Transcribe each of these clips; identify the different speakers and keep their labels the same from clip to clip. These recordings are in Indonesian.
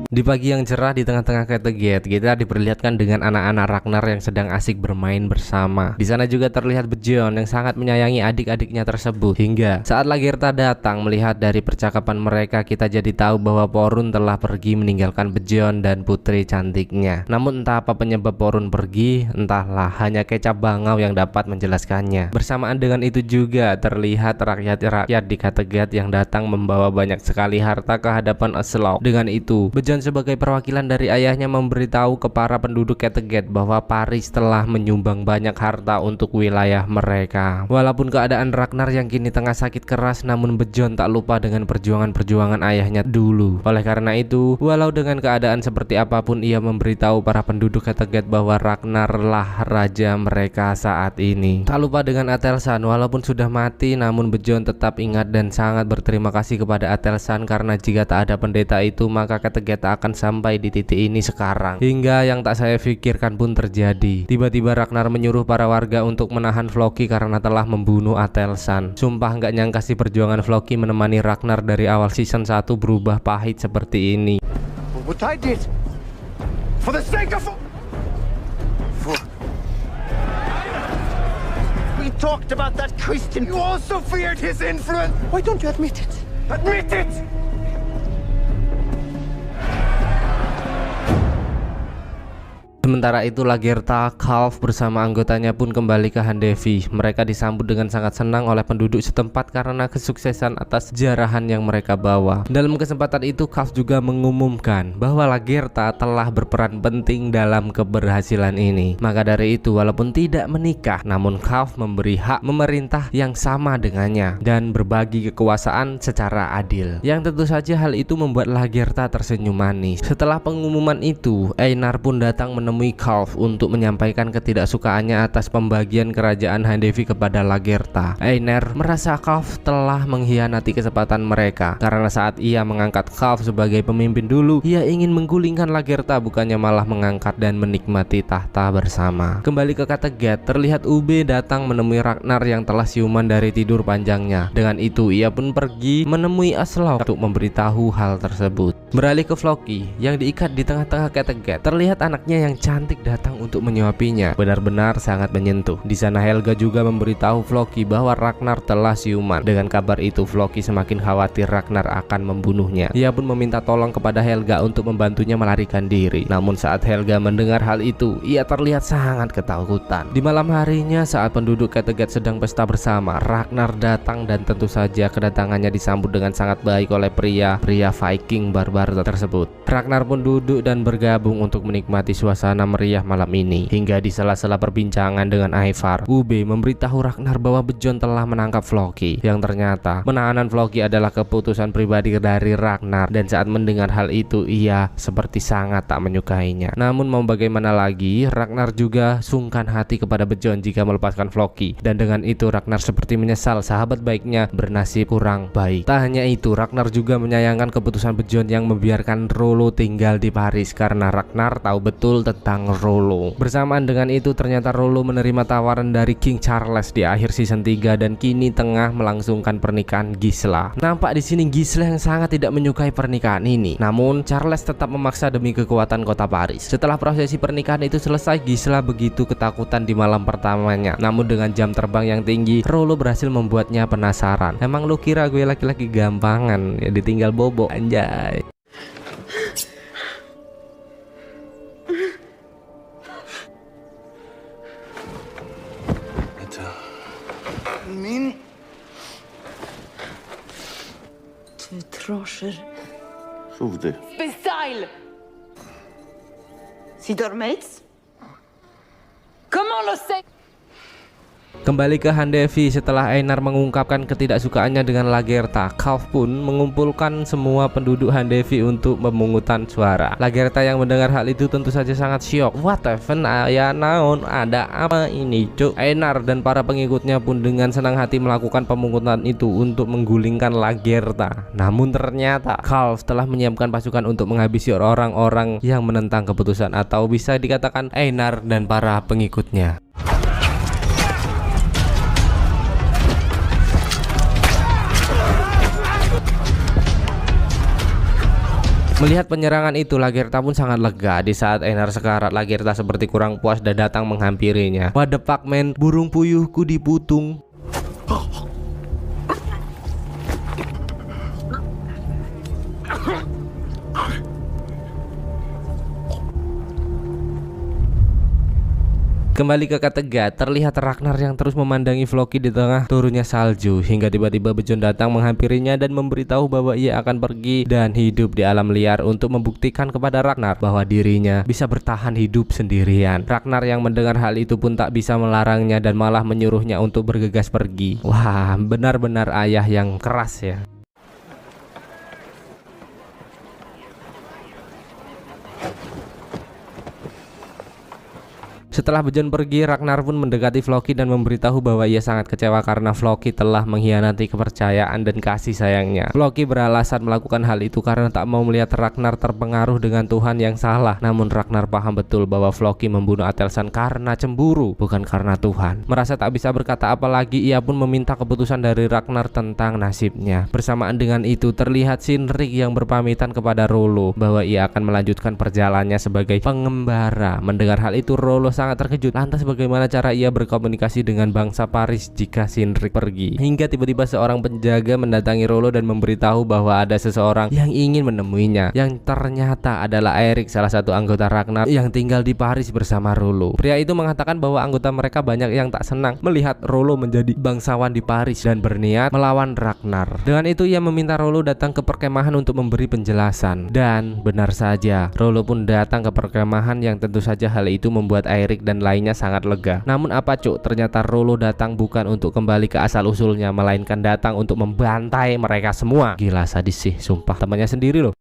Speaker 1: Di pagi yang cerah di tengah-tengah Kattegat, kita diperlihatkan dengan anak-anak Ragnar yang sedang asik bermain bersama. Di sana juga terlihat Bjorn yang sangat menyayangi adik-adiknya tersebut. Hingga saat Lagertha datang melihat dari percakapan mereka, kita jadi tahu bahwa Porun telah pergi meninggalkan Bjorn dan putri cantiknya. Namun entah apa penyebab Porun pergi, entahlah, hanya kecap bangau yang dapat menjelaskannya. Bersamaan dengan itu juga terlihat rakyat-rakyat di Kattegat yang datang membawa banyak sekali harta ke hadapan Aslaug. Dengan itu, Bjorn sebagai perwakilan dari ayahnya memberitahu ke para penduduk Kattegat bahwa Paris telah menyumbang banyak harta untuk wilayah mereka. Walaupun keadaan Ragnar yang kini tengah sakit keras, namun Bjorn tak lupa dengan perjuangan-perjuangan ayahnya dulu. Oleh karena itu, walau dengan keadaan seperti apapun, ia memberitahu para penduduk Kattegat bahwa Ragnar lah raja mereka saat ini. Tak lupa dengan Athelstan, walaupun sudah mati, namun Bjorn tetap ingat dan sangat berterima kasih kepada Athelstan karena jika tak ada pendeta itu, maka Kattegat akan sampai di titik ini sekarang. Hingga yang tak saya pikirkan pun terjadi. Tiba-tiba Ragnar menyuruh para warga untuk menahan Floki karena telah membunuh Athelstan. Sumpah nggak nyangka sih perjuangan Floki menemani Ragnar dari awal season 1 berubah pahit seperti ini.
Speaker 2: What I did for the sake of we talked about that Christian. You also feared his influence. Why don't you admit it? Admit it!
Speaker 1: Sementara itu Lagertha, Kalf bersama anggotanya pun kembali ke Handevi. Mereka disambut dengan sangat senang oleh penduduk setempat karena kesuksesan atas jarahan yang mereka bawa. Dalam kesempatan itu Kalf juga mengumumkan bahwa Lagertha telah berperan penting dalam keberhasilan ini. Maka dari itu walaupun tidak menikah, namun Kalf memberi hak memerintah yang sama dengannya dan berbagi kekuasaan secara adil. Yang tentu saja hal itu membuat Lagertha tersenyum manis. Setelah pengumuman itu, Einar pun datang menemui Kalf untuk menyampaikan ketidaksukaannya atas pembagian kerajaan Handevi kepada Lagertha. Einar merasa Kalf telah mengkhianati kesempatan mereka karena saat ia mengangkat Kalf sebagai pemimpin dulu, ia ingin menggulingkan Lagertha bukannya malah mengangkat dan menikmati tahta bersama. Kembali ke Kattegat, terlihat Ube datang menemui Ragnar yang telah siuman dari tidur panjangnya. Dengan itu ia pun pergi menemui Aslaug untuk memberitahu hal tersebut. Beralih ke Floki yang diikat di tengah-tengah Kattegat, terlihat anaknya yang cantik datang untuk menyuapinya. Benar-benar sangat menyentuh. Di sana Helga juga memberitahu Floki bahwa Ragnar telah siuman. Dengan kabar itu Floki semakin khawatir Ragnar akan membunuhnya. Ia pun meminta tolong kepada Helga untuk membantunya melarikan diri. Namun saat Helga mendengar hal itu, ia terlihat sangat ketakutan. Di malam harinya saat penduduk Kattegat sedang pesta bersama, Ragnar datang dan tentu saja kedatangannya disambut dengan sangat baik oleh pria Viking barbar tersebut. Ragnar pun duduk dan bergabung untuk menikmati suasana meriah malam ini. Hingga di sela-sela perbincangan dengan Ivar, Ube memberitahu Ragnar bahwa Bjorn telah menangkap Floki. Yang ternyata penahanan Floki adalah keputusan pribadi dari Ragnar, dan saat mendengar hal itu ia seperti sangat tak menyukainya. Namun mau bagaimana lagi, Ragnar juga sungkan hati kepada Bjorn jika melepaskan Floki, dan dengan itu Ragnar seperti menyesal sahabat baiknya bernasib kurang baik. Tak hanya itu, Ragnar juga menyayangkan keputusan Bjorn yang membiarkan Rollo tinggal di Paris karena Ragnar tahu betul tentang Rollo. Bersamaan dengan itu ternyata Rollo menerima tawaran dari King Charles di akhir season 3 dan kini tengah melangsungkan pernikahan Gisela. Nampak di sini Gisela yang sangat tidak menyukai pernikahan ini. Namun Charles tetap memaksa demi kekuatan kota Paris. Setelah prosesi pernikahan itu selesai, Gisela begitu ketakutan di malam pertamanya. Namun dengan jam terbang yang tinggi, Rollo berhasil membuatnya penasaran. Emang lu kira gue laki-laki gampangan ya ditinggal bobo, anjay.
Speaker 2: Min
Speaker 3: Tu trancher.
Speaker 2: S'ouvre.
Speaker 3: Bestyle. Si dormez? Comment le sait?
Speaker 1: Kembali ke Handevi setelah Einar mengungkapkan ketidaksukaannya dengan Lagertha, Kalf pun mengumpulkan semua penduduk Handevi untuk pemungutan suara. Lagertha yang mendengar hal itu tentu saja sangat syok. What even ya naon, ada apa ini cuk? Einar dan para pengikutnya pun dengan senang hati melakukan pemungutan itu untuk menggulingkan Lagertha. Namun ternyata Kalf telah menyiapkan pasukan untuk menghabisi orang-orang yang menentang keputusan, atau bisa dikatakan Einar dan para pengikutnya. Melihat penyerangan itu, Lagertha pun sangat lega. Di saat Einar sekarat, Lagertha seperti kurang puas dan datang menghampirinya. What the fuck man, burung puyuhku diputung. Kembali ke Kattegat, terlihat Ragnar yang terus memandangi Floki di tengah turunnya salju, hingga tiba-tiba Bjorn datang menghampirinya dan memberitahu bahwa ia akan pergi dan hidup di alam liar untuk membuktikan kepada Ragnar bahwa dirinya bisa bertahan hidup sendirian. Ragnar yang mendengar hal itu pun tak bisa melarangnya dan malah menyuruhnya untuk bergegas pergi. Wah, benar-benar ayah yang keras ya. Setelah Bjorn pergi, Ragnar pun mendekati Floki dan memberitahu bahwa ia sangat kecewa karena Floki telah mengkhianati kepercayaan dan kasih sayangnya. Floki beralasan melakukan hal itu karena tak mau melihat Ragnar terpengaruh dengan Tuhan yang salah. Namun Ragnar paham betul bahwa Floki membunuh Atelsan karena cemburu, bukan karena Tuhan. Merasa tak bisa berkata apa lagi, ia pun meminta keputusan dari Ragnar tentang nasibnya. Bersamaan dengan itu, terlihat Cynric yang berpamitan kepada Rollo bahwa ia akan melanjutkan perjalanannya sebagai pengembara. Mendengar hal itu, Rollo sangat terkejut. Lantas bagaimana cara ia berkomunikasi dengan bangsa Paris jika Cynric pergi? Hingga tiba-tiba seorang penjaga mendatangi Rollo dan memberitahu bahwa ada seseorang yang ingin menemuinya, yang ternyata adalah Eirik, salah satu anggota Ragnar yang tinggal di Paris bersama Rollo. Pria itu mengatakan bahwa anggota mereka banyak yang tak senang melihat Rollo menjadi bangsawan di Paris dan berniat melawan Ragnar. Dengan itu ia meminta Rollo datang ke perkemahan untuk memberi penjelasan. Dan benar saja, Rollo pun datang ke perkemahan yang tentu saja hal itu membuat Eirik dan lainnya sangat lega. Namun apa cuk, ternyata Rollo datang bukan untuk kembali ke asal usulnya, melainkan datang untuk membantai mereka semua. Gila sadis sih, sumpah, temannya sendiri loh.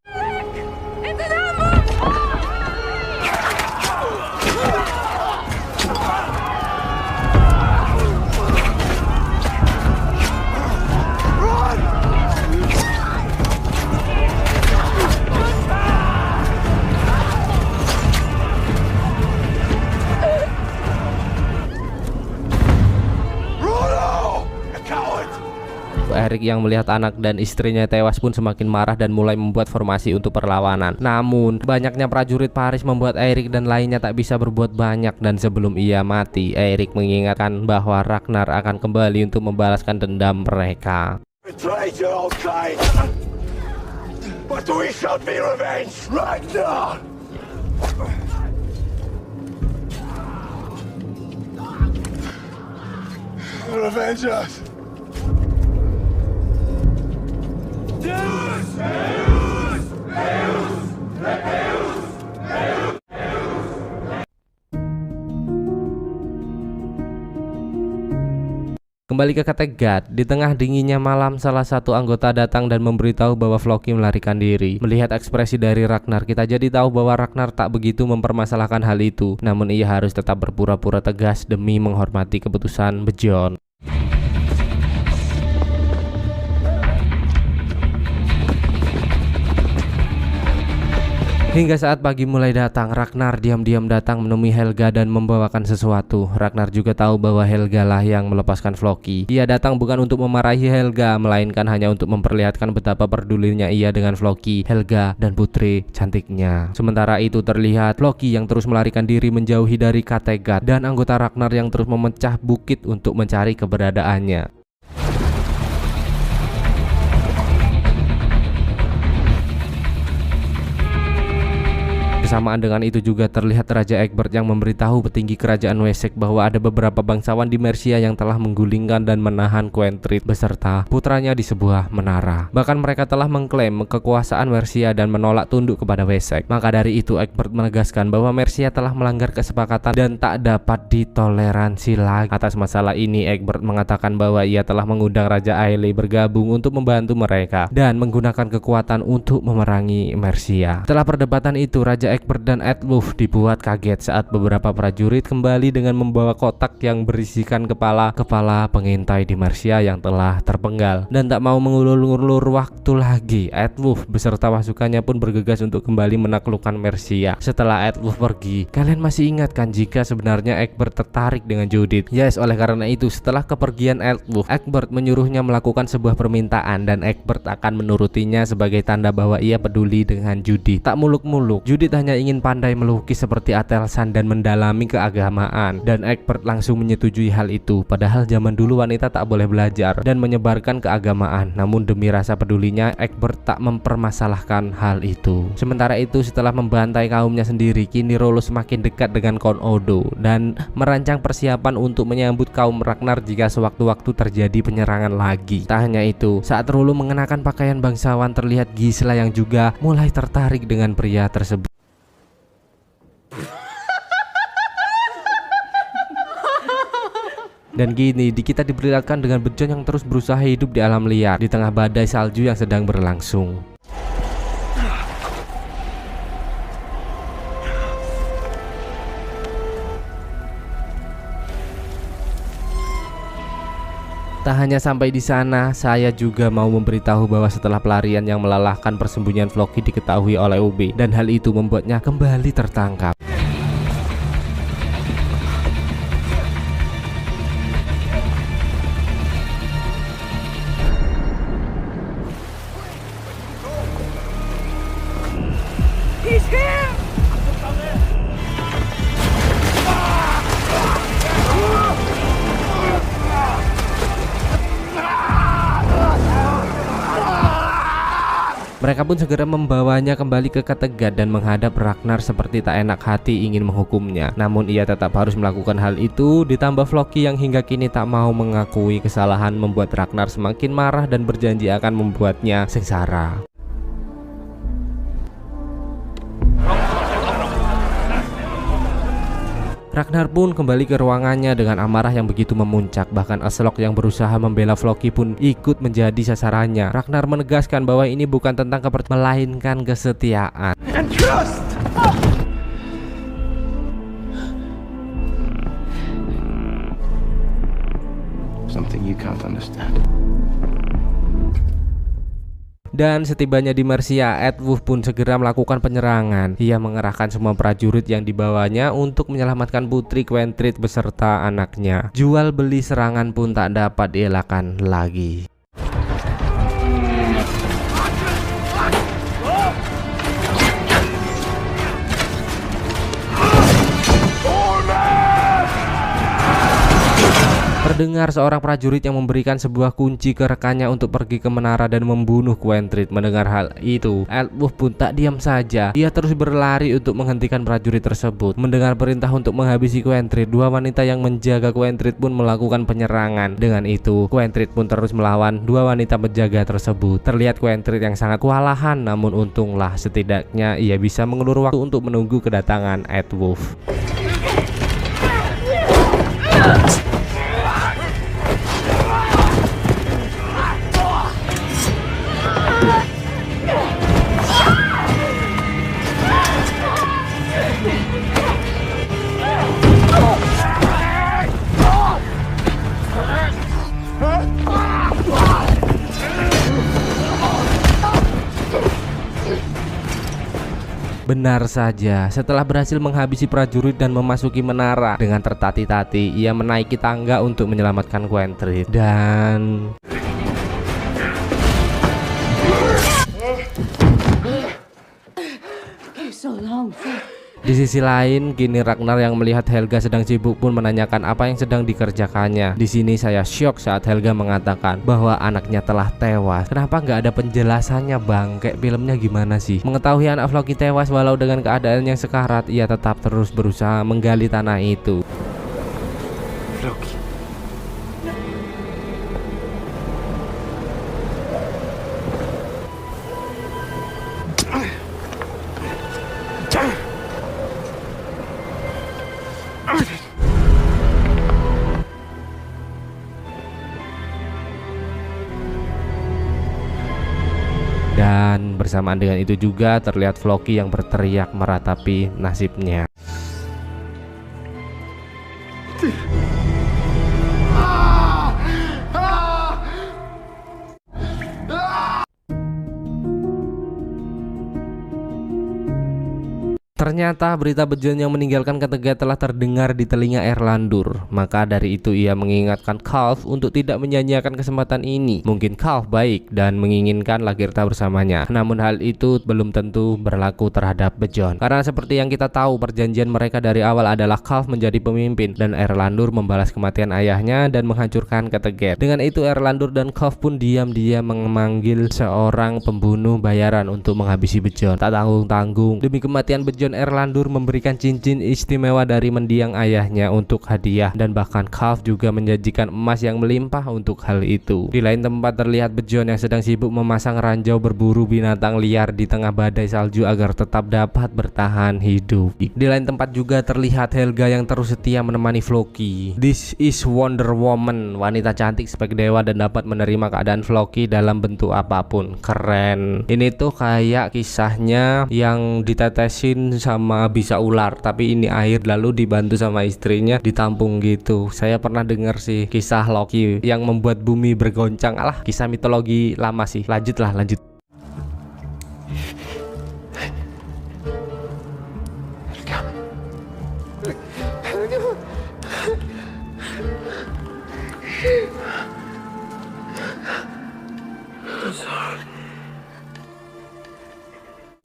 Speaker 1: Eirik yang melihat anak dan istrinya tewas pun semakin marah dan mulai membuat formasi untuk perlawanan. Namun banyaknya prajurit Paris membuat Eirik dan lainnya tak bisa berbuat banyak, dan sebelum ia mati, Eirik mengingatkan bahwa Ragnar akan kembali untuk membalaskan dendam mereka.
Speaker 2: But we shall be revenged, Ragnar! Revenge us! Deus! Deus! Deus! Deus! Deus!
Speaker 1: Kembali ke Kattegat, di tengah dinginnya malam, salah satu anggota datang dan memberitahu bahwa Floki melarikan diri. Melihat ekspresi dari Ragnar, kita jadi tahu bahwa Ragnar tak begitu mempermasalahkan hal itu. Namun ia harus tetap berpura-pura tegas demi menghormati keputusan Bjorn. Hingga saat pagi mulai datang, Ragnar diam-diam datang menemui Helga dan membawakan sesuatu. Ragnar juga tahu bahwa Helga lah yang melepaskan Floki. Ia datang bukan untuk memarahi Helga, melainkan hanya untuk memperlihatkan betapa pedulinya ia dengan Floki, Helga, dan putri cantiknya. Sementara itu terlihat Floki yang terus melarikan diri menjauhi dari Kattegat, dan anggota Ragnar yang terus memecah bukit untuk mencari keberadaannya. Bersamaan dengan itu juga terlihat Raja Egbert yang memberitahu petinggi kerajaan Wessex bahwa ada beberapa bangsawan di Mercia yang telah menggulingkan dan menahan Quentrid beserta putranya di sebuah menara. Bahkan mereka telah mengklaim kekuasaan Mercia dan menolak tunduk kepada Wessex. Maka dari itu Egbert menegaskan bahwa Mercia telah melanggar kesepakatan dan tak dapat ditoleransi lagi. Atas masalah ini Egbert mengatakan bahwa ia telah mengundang Raja Aile bergabung untuk membantu mereka dan menggunakan kekuatan untuk memerangi Mercia. Setelah perdebatan itu, Raja Egbert dan Aethelwulf dibuat kaget saat beberapa prajurit kembali dengan membawa kotak yang berisikan kepala pengintai di Mercia yang telah terpenggal. Dan tak mau mengulur-ulur waktu lagi, Aethelwulf beserta pasukannya pun bergegas untuk kembali menaklukkan Mercia. Setelah Aethelwulf pergi, kalian masih ingat kan jika sebenarnya Egbert tertarik dengan Judith? Yes, oleh karena itu setelah kepergian Aethelwulf, Egbert menyuruhnya melakukan sebuah permintaan dan Egbert akan menurutinya sebagai tanda bahwa ia peduli dengan Judith. Tak muluk-muluk, Judith hanya ingin pandai melukis seperti Athelstan dan mendalami keagamaan, dan Egbert langsung menyetujui hal itu. Padahal zaman dulu wanita tak boleh belajar dan menyebarkan keagamaan. Namun demi rasa pedulinya, Egbert tak mempermasalahkan hal itu. Sementara itu setelah membantai kaumnya sendiri, kini Rollo semakin dekat dengan Count Odo dan merancang persiapan untuk menyambut kaum Ragnar jika sewaktu-waktu terjadi penyerangan lagi. Tak hanya itu, saat Rollo mengenakan pakaian bangsawan, terlihat Gisela yang juga mulai tertarik dengan pria tersebut. Dan gini, kita diperlihatkan dengan Bejon yang terus berusaha hidup di alam liar di tengah badai salju yang sedang berlangsung. Tak hanya sampai di sana, saya juga mau memberitahu bahwa setelah pelarian yang melelahkan, persembunyian Floki diketahui oleh Ube, dan hal itu membuatnya kembali tertangkap.
Speaker 3: He's here!
Speaker 1: Mereka pun segera membawanya kembali ke Kattegat dan menghadap Ragnar seperti tak enak hati ingin menghukumnya. Namun ia tetap harus melakukan hal itu, ditambah Floki yang hingga kini tak mau mengakui kesalahan membuat Ragnar semakin marah dan berjanji akan membuatnya sengsara. Ragnar pun kembali ke ruangannya dengan amarah yang begitu memuncak. Bahkan Aslok yang berusaha membela Floki pun ikut menjadi sasarannya. Ragnar menegaskan bahwa ini bukan tentang kepercayaan, melainkan kesetiaan.
Speaker 2: And trust! Something you can't understand.
Speaker 1: Dan setibanya di Mercia, Aethelwulf pun segera melakukan penyerangan. Ia mengerahkan semua prajurit yang dibawanya untuk menyelamatkan putri Quentrid beserta anaknya. Jual beli serangan pun tak dapat dielakkan lagi. Terdengar seorang prajurit yang memberikan sebuah kunci ke rekannya untuk pergi ke menara dan membunuh Quentrid. Mendengar hal itu, Aethelwulf pun tak diam saja. Ia terus berlari untuk menghentikan prajurit tersebut. Mendengar perintah untuk menghabisi Quentrid, dua wanita yang menjaga Quentrid pun melakukan penyerangan. Dengan itu, Quentrid pun terus melawan dua wanita penjaga tersebut. Terlihat Quentrid yang sangat kewalahan, namun untunglah setidaknya ia bisa mengulur waktu untuk menunggu kedatangan Aethelwulf. Benar saja, setelah berhasil menghabisi prajurit dan memasuki menara dengan tertati-tati, ia menaiki tangga untuk menyelamatkan Quentrid. Dan
Speaker 3: So long, sir.
Speaker 1: di sisi lain, kini Ragnar yang melihat Helga sedang sibuk pun menanyakan apa yang sedang dikerjakannya. Di sini saya syok saat Helga mengatakan bahwa anaknya telah tewas. Kenapa nggak ada penjelasannya, Bang? Kayak filmnya gimana sih? Mengetahui anak Floki tewas walau dengan keadaan yang sekarat, ia tetap terus berusaha menggali tanah itu.
Speaker 2: Floki.
Speaker 1: Dan bersamaan dengan itu juga terlihat Floki yang berteriak meratapi nasibnya. Ternyata berita Bejon yang meninggalkan Kattegat telah terdengar di telinga Erlendur. Maka dari itu ia mengingatkan Kalf untuk tidak menyanyiakan kesempatan ini. Mungkin Kalf baik dan menginginkan Lagertha bersamanya. Namun hal itu belum tentu berlaku terhadap Bejon. Karena seperti yang kita tahu, perjanjian mereka dari awal adalah Kalf menjadi pemimpin dan Erlendur membalas kematian ayahnya dan menghancurkan Kattegat. Dengan itu Erlendur dan Kalf pun diam-diam memanggil seorang pembunuh bayaran untuk menghabisi Bejon. Tak tanggung-tanggung demi kematian Bejon, Erlendur memberikan cincin istimewa dari mendiang ayahnya untuk hadiah, dan bahkan Kalf juga menjanjikan emas yang melimpah untuk hal itu. Di lain tempat terlihat Bejon yang sedang sibuk memasang ranjau berburu binatang liar di tengah badai salju agar tetap dapat bertahan hidup. Di lain tempat juga terlihat Helga yang terus setia menemani Floki. This is Wonder Woman, wanita cantik sebagai dewa dan dapat menerima keadaan Floki dalam bentuk apapun. Keren. Ini tuh kayak kisahnya yang ditetesin sama bisa ular, tapi ini air lalu dibantu sama istrinya ditampung gitu. Saya pernah dengar sih kisah Loki yang membuat bumi bergoncang. Alah, kisah mitologi lama sih. Lanjut.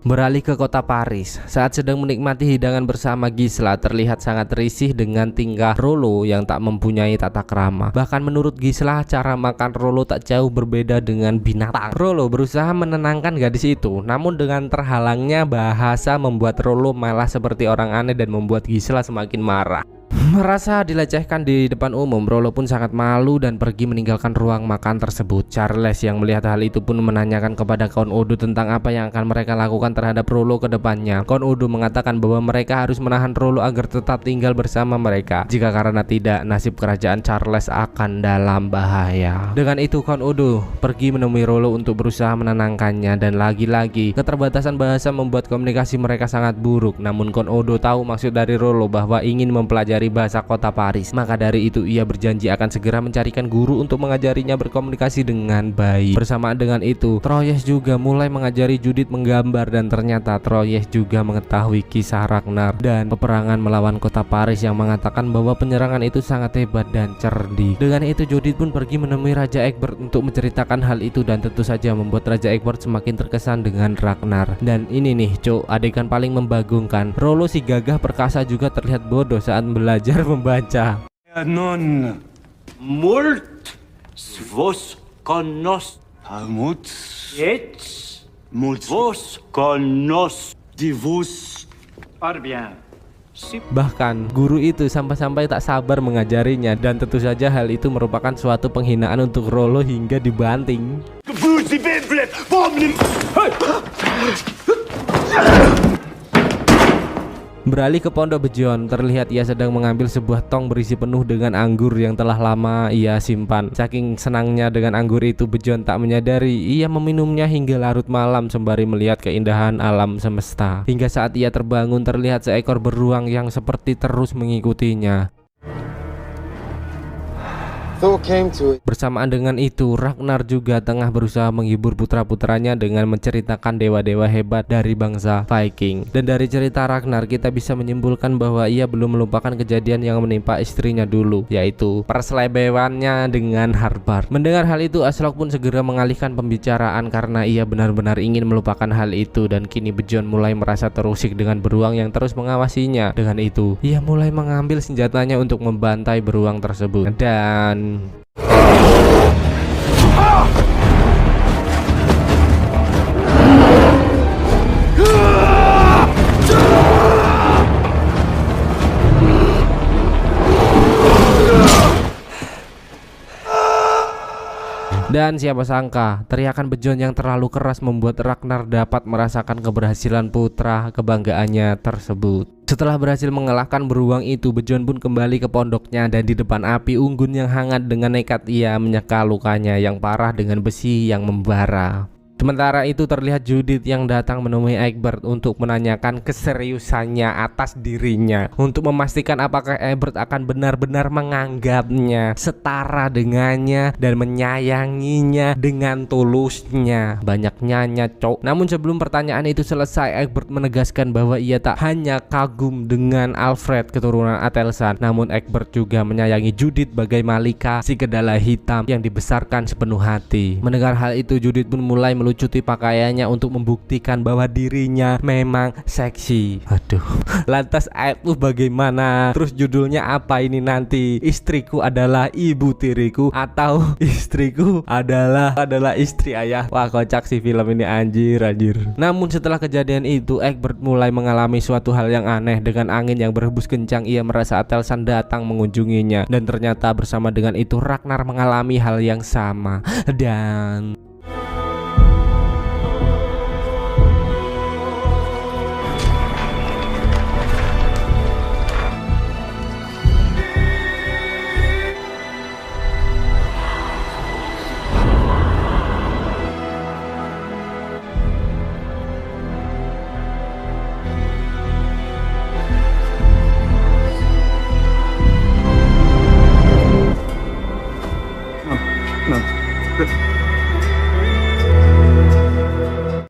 Speaker 1: Beralih ke kota Paris. Saat sedang menikmati hidangan bersama Gisela, terlihat sangat risih dengan tingkah Rollo yang tak mempunyai tata krama. Bahkan menurut Gisela, cara makan Rollo tak jauh berbeda dengan binatang. Rollo berusaha menenangkan gadis itu, namun dengan terhalangnya bahasa membuat Rollo malah seperti orang aneh dan membuat Gisela semakin marah. Merasa dilecehkan di depan umum, Rollo pun sangat malu dan pergi meninggalkan ruang makan tersebut. Charles yang melihat hal itu pun menanyakan kepada Count Odo tentang apa yang akan mereka lakukan terhadap Rollo ke depannya. Count Odo mengatakan bahwa mereka harus menahan Rollo agar tetap tinggal bersama mereka. Jika karena tidak, nasib kerajaan Charles akan dalam bahaya. Dengan itu Count Odo pergi menemui Rollo untuk berusaha menenangkannya, dan lagi-lagi keterbatasan bahasa membuat komunikasi mereka sangat buruk. Namun Count Odo tahu maksud dari Rollo bahwa ingin mempelajari bahasa kota Paris. Maka dari itu ia berjanji akan segera mencarikan guru untuk mengajarinya berkomunikasi dengan baik. Bersamaan dengan itu, Troyes juga mulai mengajari Judith menggambar, dan ternyata Troyes juga mengetahui kisah Ragnar dan peperangan melawan kota Paris yang mengatakan bahwa penyerangan itu sangat hebat dan cerdik. Dengan itu Judith pun pergi menemui Raja Egbert untuk menceritakan hal itu, dan tentu saja membuat Raja Egbert semakin terkesan dengan Ragnar. Dan ini nih adegan paling membagongkan. Rollo si gagah perkasa juga terlihat bodoh saat belajar membaca.
Speaker 4: Non mult vos conos
Speaker 2: Helmut.
Speaker 4: et
Speaker 2: Mult.
Speaker 4: vos conos
Speaker 2: Divus.
Speaker 4: bien.
Speaker 1: Bahkan guru itu sampai-sampai tak sabar mengajarinya, dan tentu saja hal itu merupakan suatu penghinaan untuk Rollo hingga dibanting. Beralih ke pondok Bejon, terlihat ia sedang mengambil sebuah tong berisi penuh dengan anggur yang telah lama ia simpan. Saking senangnya dengan anggur itu, Bejon tak menyadari ia meminumnya hingga larut malam sembari melihat keindahan alam semesta. Hingga saat ia terbangun, terlihat seekor beruang yang seperti terus mengikutinya. Bersamaan dengan itu, Ragnar juga tengah berusaha menghibur putra-putranya dengan menceritakan dewa-dewa hebat dari bangsa Viking. Dan dari cerita Ragnar kita bisa menyimpulkan bahwa ia belum melupakan kejadian yang menimpa istrinya dulu, yaitu perselebewannya dengan Harbard. Mendengar hal itu, Aslok pun segera mengalihkan pembicaraan karena ia benar-benar ingin melupakan hal itu. Dan kini Bejon mulai merasa terusik dengan beruang yang terus mengawasinya. Dengan itu, ia mulai mengambil senjatanya untuk membantai beruang tersebut. Dan siapa sangka teriakan Bejon yang terlalu keras membuat Ragnar dapat merasakan keberhasilan putra kebanggaannya tersebut. Setelah berhasil mengalahkan beruang itu, Bejon pun kembali ke pondoknya, dan di depan api unggun yang hangat dengan nekat ia menyeka lukanya yang parah dengan besi yang membara. Sementara itu terlihat Judith yang datang menemui Egbert untuk menanyakan keseriusannya atas dirinya, untuk memastikan apakah Egbert akan benar-benar menganggapnya setara dengannya dan menyayanginya dengan tulusnya. Banyak nyanya cok. Namun sebelum pertanyaan itu selesai, Egbert menegaskan bahwa ia tak hanya kagum dengan Alfred keturunan Atelsan, namun Egbert juga menyayangi Judith bagai Malika si kedala hitam yang dibesarkan sepenuh hati. Mendengar hal itu, Judith pun mulai melucuti pakaiannya untuk membuktikan bahwa dirinya memang seksi. Aduh. Lantas bagaimana? Terus judulnya apa ini nanti? Istriku adalah ibu tiriku atau istriku adalah istri ayah? Wah, kocak sih film ini, anjir. Namun setelah kejadian itu, Egbert mulai mengalami suatu hal yang aneh. Dengan angin yang berhembus kencang, ia merasa Atelsan datang mengunjunginya, dan ternyata bersama dengan itu Ragnar mengalami hal yang sama. Dan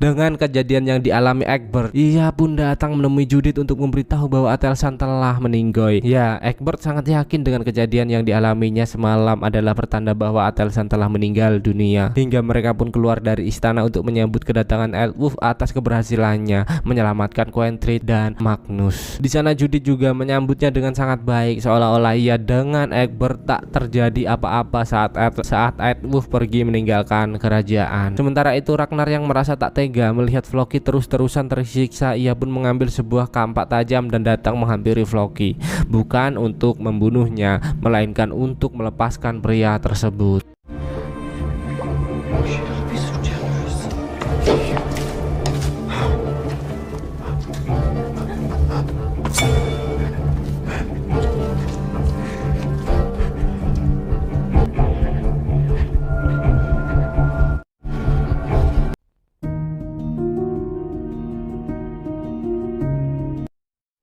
Speaker 1: dengan kejadian yang dialami Egbert, ia pun datang menemui Judith untuk memberitahu bahwa Atelsan telah meninggoy. Ya, Egbert sangat yakin dengan kejadian yang dialaminya semalam adalah pertanda bahwa Atelsan telah meninggal dunia. Hingga mereka pun keluar dari istana untuk menyambut kedatangan Ealhwulf atas keberhasilannya menyelamatkan Quentrid dan Magnus. Di sana Judith juga menyambutnya dengan sangat baik, seolah-olah ia dengan Egbert tak terjadi apa-apa saat Ealhwulf pergi meninggalkan kerajaan. Sementara itu Ragnar yang merasa tak tega melihat Floki terus-terusan tersiksa, ia pun mengambil sebuah kampak tajam dan datang menghampiri Floki, bukan untuk membunuhnya, melainkan untuk melepaskan pria tersebut.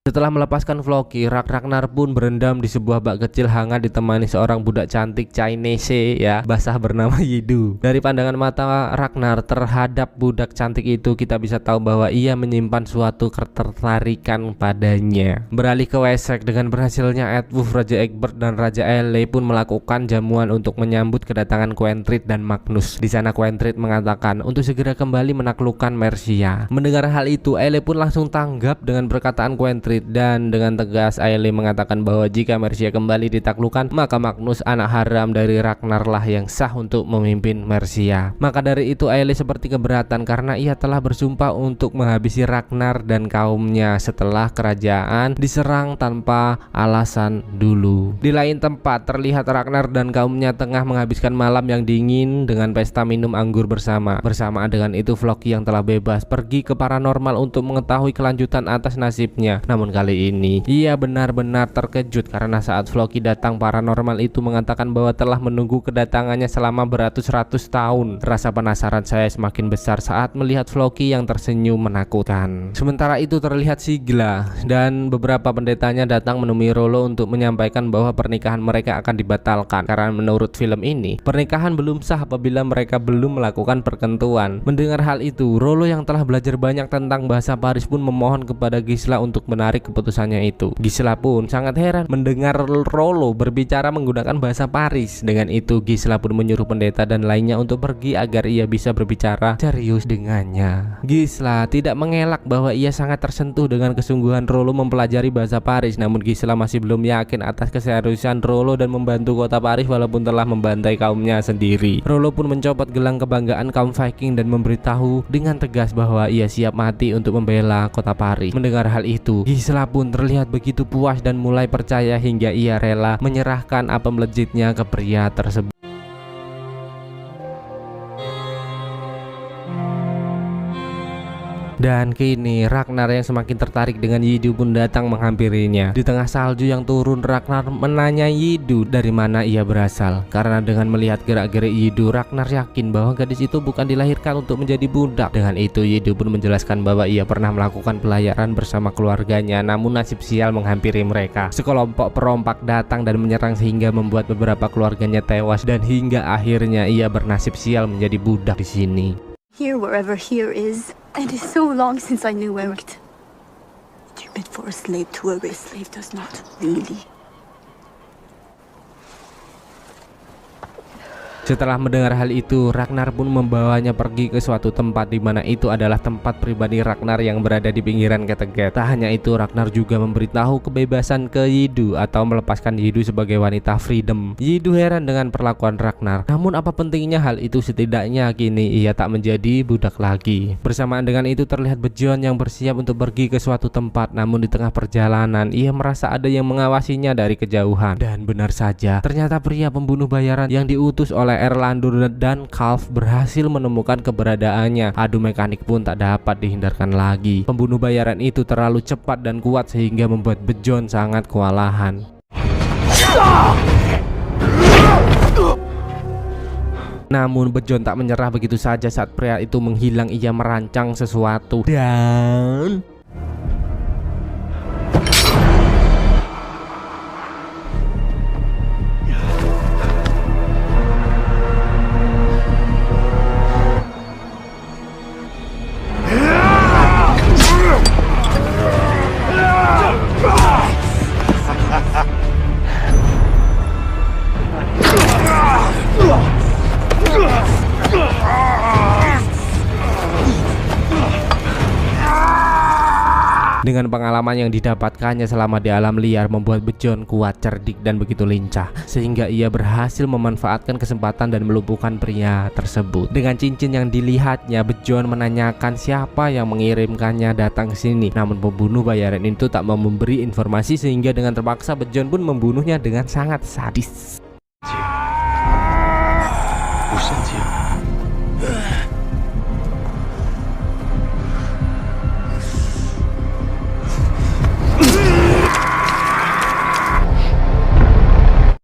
Speaker 1: Setelah melepaskan Floki, Ragnar pun berendam di sebuah bak kecil hangat ditemani seorang budak cantik Chinese ya, basah bernama Yidu. Dari pandangan mata Ragnar terhadap budak cantik itu, kita bisa tahu bahwa ia menyimpan suatu ketertarikan padanya. Beralih ke Wessex, dengan berhasilnya Ealhwulf, Raja Egbert dan Raja Aelle pun melakukan jamuan untuk menyambut kedatangan Quentrid dan Magnus. Di sana Quentrid mengatakan untuk segera kembali menaklukkan Mercia. Mendengar hal itu, Aelle pun langsung tanggap dengan perkataan Quentrid, dan dengan tegas Aelle mengatakan bahwa jika Mercia kembali ditaklukkan, maka Magnus anak haram dari Ragnar lah yang sah untuk memimpin Mercia. Maka dari itu Aelle seperti keberatan karena ia telah bersumpah untuk menghabisi Ragnar dan kaumnya setelah kerajaan diserang tanpa alasan dulu. Di lain tempat terlihat Ragnar dan kaumnya tengah menghabiskan malam yang dingin dengan pesta minum anggur bersama. Bersamaan dengan itu Floki yang telah bebas pergi ke paranormal untuk mengetahui kelanjutan atas nasibnya. Namun kali ini ia benar-benar terkejut karena saat Floki datang, paranormal itu mengatakan bahwa telah menunggu kedatangannya selama beratus-ratus tahun. Rasa penasaran saya semakin besar saat melihat Floki yang tersenyum menakutkan. Sementara itu terlihat Sigla dan beberapa pendetanya datang menemui Rollo untuk menyampaikan bahwa pernikahan mereka akan dibatalkan karena menurut film ini pernikahan belum sah apabila mereka belum melakukan perkentuan. Mendengar hal itu, Rollo yang telah belajar banyak tentang bahasa Paris pun memohon kepada Gisela untuk menarik keputusannya itu. Gisela pun sangat heran mendengar Rollo berbicara menggunakan bahasa Paris. Dengan itu Gisela pun menyuruh pendeta dan lainnya untuk pergi agar ia bisa berbicara serius dengannya. Gisela tidak mengelak bahwa ia sangat tersentuh dengan kesungguhan Rollo mempelajari bahasa Paris. Namun Gisela masih belum yakin atas keseriusan Rollo dan membantu kota Paris walaupun telah membantai kaumnya sendiri. Rollo pun mencopot gelang kebanggaan kaum Viking dan memberitahu dengan tegas bahwa ia siap mati untuk membela kota Paris. Mendengar hal itu, Gisela pun terlihat begitu puas dan mulai percaya hingga ia rela menyerahkan apem legitnya ke pria tersebut. Dan kini Ragnar yang semakin tertarik dengan Yidu pun datang menghampirinya. Di tengah salju yang turun, Ragnar menanyai Yidu dari mana ia berasal. Karena dengan melihat gerak-gerik Yidu, Ragnar yakin bahwa gadis itu bukan dilahirkan untuk menjadi budak. Dengan itu Yidu pun menjelaskan bahwa ia pernah melakukan pelayaran bersama keluarganya, namun nasib sial menghampiri mereka. Sekelompok perompak datang dan menyerang sehingga membuat beberapa keluarganya tewas, dan hingga akhirnya ia bernasib sial menjadi budak di sini.
Speaker 5: Here, wherever here is. It is so long since I knew where it. Too bit for a slave to obey. A slave does not really.
Speaker 1: Setelah mendengar hal itu, Ragnar pun membawanya pergi ke suatu tempat di mana itu adalah tempat pribadi Ragnar yang berada di pinggiran Kattegat. Tak hanya itu, Ragnar juga memberitahu kebebasan ke Yidu atau melepaskan Yidu sebagai wanita freedom. Yidu heran dengan perlakuan Ragnar. Namun apa pentingnya hal itu, setidaknya kini ia tak menjadi budak lagi. Bersamaan dengan itu terlihat Bejon yang bersiap untuk pergi ke suatu tempat. Namun di tengah perjalanan ia merasa ada yang mengawasinya dari kejauhan. Dan benar saja, ternyata pria pembunuh bayaran yang diutus oleh Erlendur dan Kalf berhasil menemukan keberadaannya. Adu mekanik pun tak dapat dihindarkan lagi. Pembunuh bayaran itu terlalu cepat dan kuat sehingga membuat Bejon sangat kewalahan. Namun Bejon tak menyerah begitu saja. Saat pria itu menghilang, ia merancang sesuatu dan dengan pengalaman yang didapatkannya selama di alam liar membuat Bejon kuat, cerdik, dan begitu lincah sehingga ia berhasil memanfaatkan kesempatan dan melumpuhkan pria tersebut. Dengan cincin yang dilihatnya, Bejon menanyakan siapa yang mengirimkannya datang sini. Namun pembunuh bayaran itu tak mau memberi informasi sehingga dengan terpaksa Bejon pun membunuhnya dengan sangat sadis.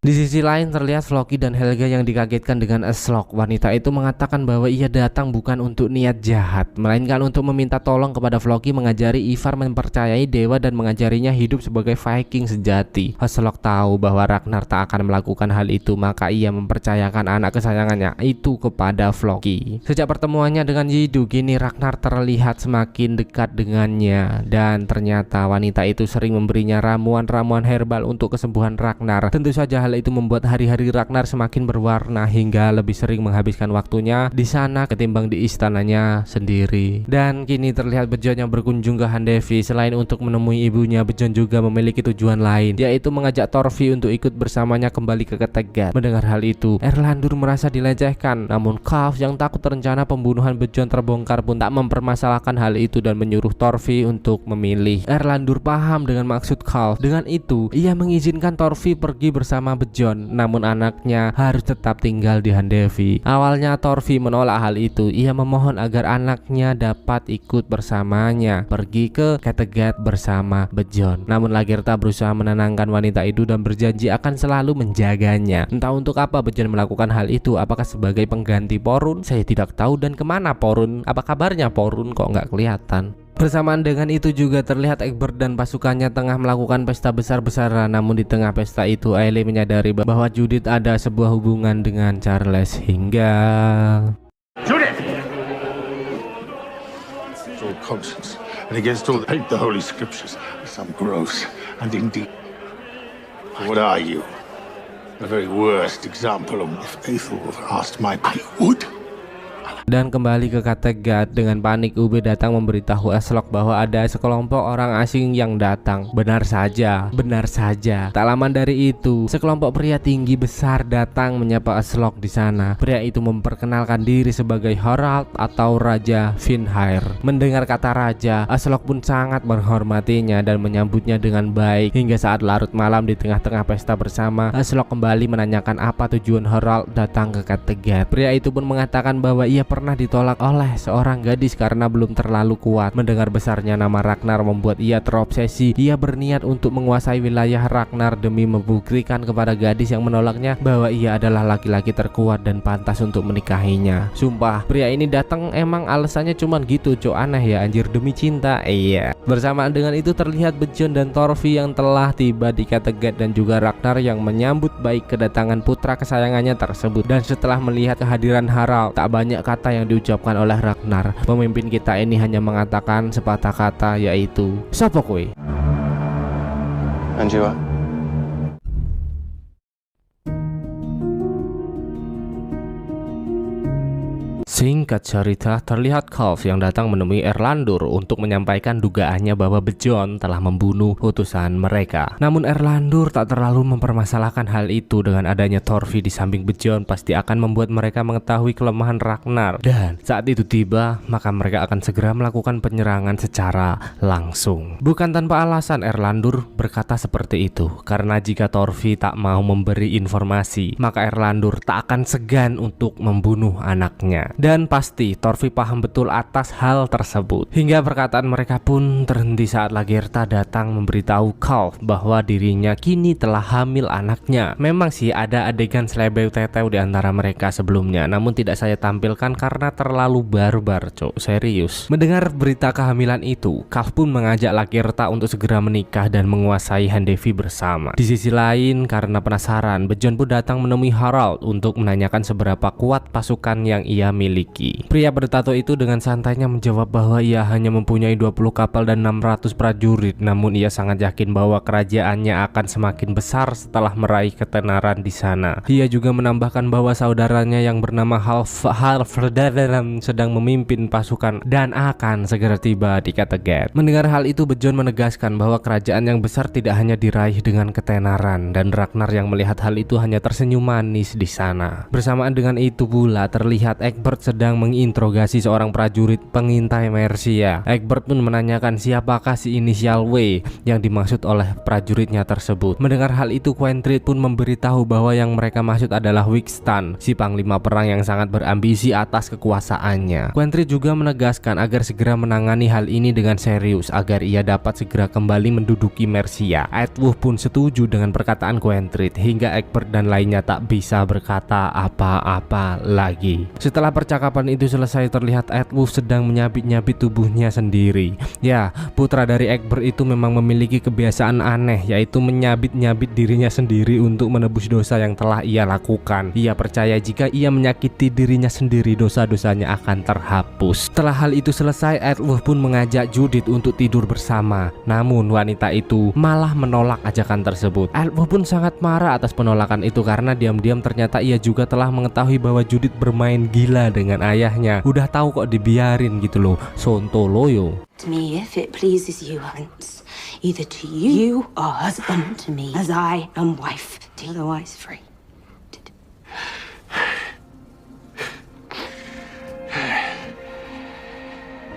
Speaker 1: Di sisi lain terlihat Floki dan Helga yang dikagetkan dengan Aslok. Wanita itu mengatakan bahwa ia datang bukan untuk niat jahat, melainkan untuk meminta tolong kepada Floki mengajari Ivar mempercayai dewa dan mengajarinya hidup sebagai Viking sejati. Aslok tahu bahwa Ragnar tak akan melakukan hal itu, maka ia mempercayakan anak kesayangannya itu kepada Floki. Sejak pertemuannya dengan Yidu, kini Ragnar terlihat semakin dekat dengannya, dan ternyata wanita itu sering memberinya ramuan-ramuan herbal untuk kesembuhan Ragnar. Tentu saja hal itu membuat hari-hari Ragnar semakin berwarna hingga lebih sering menghabiskan waktunya di sana ketimbang di istananya sendiri. Dan kini terlihat Bejon yang berkunjung ke Handevi. Selain untuk menemui ibunya, Bejon juga memiliki tujuan lain, yaitu mengajak Torfi untuk ikut bersamanya kembali ke Kattegat. Mendengar hal itu, Erlendur merasa dilecehkan. Namun Kalf yang takut rencana pembunuhan Bejon terbongkar pun tak mempermasalahkan hal itu dan menyuruh Torfi untuk memilih. Erlendur paham dengan maksud Kalf. Dengan itu, ia mengizinkan Torfi pergi bersama Bejon, namun anaknya harus tetap tinggal di Handevi. Awalnya Torfi menolak hal itu. Ia memohon agar anaknya dapat ikut bersamanya pergi ke Kattegat bersama Bejon. Namun Lagertha berusaha menenangkan wanita itu dan berjanji akan selalu menjaganya. Entah untuk apa Bejon melakukan hal itu. Apakah sebagai pengganti Porun? Saya tidak tahu. Dan kemana Porun? Apa kabarnya Porun? Kok nggak kelihatan? Bersamaan dengan itu juga terlihat Egbert dan pasukannya tengah melakukan pesta besar-besaran. Namun di tengah pesta itu Aile menyadari bahwa Judith ada sebuah hubungan dengan Charles hingga
Speaker 4: Judith!
Speaker 6: It's all conscience and against all the holy scriptures. Some gross and indeed. What are you? The very worst example of if Aethelwulf asked my I would.
Speaker 1: Dan kembali ke Kattegat. Dengan panik Ube datang memberitahu Aslok bahwa ada sekelompok orang asing yang datang. Benar saja. Tak lama dari itu, sekelompok pria tinggi besar datang menyapa Aslok di sana. Pria itu memperkenalkan diri sebagai Harald atau Raja Finnhair. Mendengar kata raja, Aslok pun sangat menghormatinya dan menyambutnya dengan baik. Hingga saat larut malam di tengah-tengah pesta bersama, Aslok kembali menanyakan apa tujuan Harald datang ke Kattegat. Pria itu pun mengatakan bahwa ia pernah ditolak oleh seorang gadis karena belum terlalu kuat. Mendengar besarnya nama Ragnar membuat ia terobsesi. Ia berniat untuk menguasai wilayah Ragnar demi membuktikan kepada gadis yang menolaknya bahwa ia adalah laki-laki terkuat dan pantas untuk menikahinya. Sumpah, pria ini datang emang alasannya cuman gitu, cok, aneh ya anjir, demi cinta. Iya. Bersamaan dengan itu terlihat Bjorn dan Torfi yang telah tiba di Kattegat dan juga Ragnar yang menyambut baik kedatangan putra kesayangannya tersebut. Dan setelah melihat kehadiran Harald, tak banyak kata yang diucapkan oleh Ragnar. Pemimpin kita ini hanya mengatakan sepatah kata, yaitu "Sopo kowe?"
Speaker 7: Anjiwa.
Speaker 1: Singkat cerita, terlihat Kalf yang datang menemui Erlandur untuk menyampaikan dugaannya bahwa Bjorn telah membunuh utusan mereka. Namun Erlandur tak terlalu mempermasalahkan hal itu. Dengan adanya Torfi di samping Bjorn pasti akan membuat mereka mengetahui kelemahan Ragnar. Dan saat itu tiba, maka mereka akan segera melakukan penyerangan secara langsung. Bukan tanpa alasan Erlandur berkata seperti itu, karena jika Torfi tak mau memberi informasi, maka Erlandur tak akan segan untuk membunuh anaknya. Dan pasti Torfi paham betul atas hal tersebut. Hingga perkataan mereka pun terhenti saat Lagertha datang memberitahu Kalf bahwa dirinya kini telah hamil anaknya. Memang sih ada adegan selebeu teteu di antara mereka sebelumnya, namun tidak saya tampilkan karena terlalu barbar, cok, serius. Mendengar berita kehamilan itu, Kalf pun mengajak Lagertha untuk segera menikah dan menguasai Hendevi bersama. Di sisi lain, karena penasaran, Bjorn pun datang menemui Harald untuk menanyakan seberapa kuat pasukan yang ia miliki. Pria bertato itu dengan santainya menjawab bahwa ia hanya mempunyai 20 kapal dan 600 prajurit. Namun ia sangat yakin bahwa kerajaannya akan semakin besar setelah meraih ketenaran di sana. Ia juga menambahkan bahwa saudaranya yang bernama Halfdan sedang memimpin pasukan dan akan segera tiba di Kattegat. Mendengar hal itu, Bjorn menegaskan bahwa kerajaan yang besar tidak hanya diraih dengan ketenaran, dan Ragnar yang melihat hal itu hanya tersenyum manis di sana. Bersamaan dengan itu pula terlihat Egbert sedang menginterogasi seorang prajurit pengintai Mercia. Egbert pun menanyakan siapakah si inisial W yang dimaksud oleh prajuritnya tersebut. Mendengar hal itu, Quentrid pun memberitahu bahwa yang mereka maksud adalah Wigstan, si panglima perang yang sangat berambisi atas kekuasaannya. Quentrid juga menegaskan agar segera menangani hal ini dengan serius agar ia dapat segera kembali menduduki Mercia. Eadwulf pun setuju dengan perkataan Quentrid hingga Egbert dan lainnya tak bisa berkata apa-apa lagi. Setelah percakapan itu selesai, terlihat Eadwulf sedang menyabit-nyabit tubuhnya sendiri. Ya, putra dari Egbert itu memang memiliki kebiasaan aneh, yaitu menyabit-nyabit dirinya sendiri untuk menebus dosa yang telah ia lakukan. Ia percaya jika ia menyakiti dirinya sendiri, dosa-dosanya akan terhapus. Setelah hal itu selesai, Eadwulf pun mengajak Judith untuk tidur bersama. Namun wanita itu malah menolak ajakan tersebut. Eadwulf pun sangat marah atas penolakan itu karena diam-diam ternyata ia juga telah mengetahui bahwa Judith bermain gila dengan ayahnya. Udah tahu kok dibiarin gitu loh, sontoloyo.
Speaker 8: To me, if it pleases you, Hans, either to you or husband to me, as I am wife, otherwise free.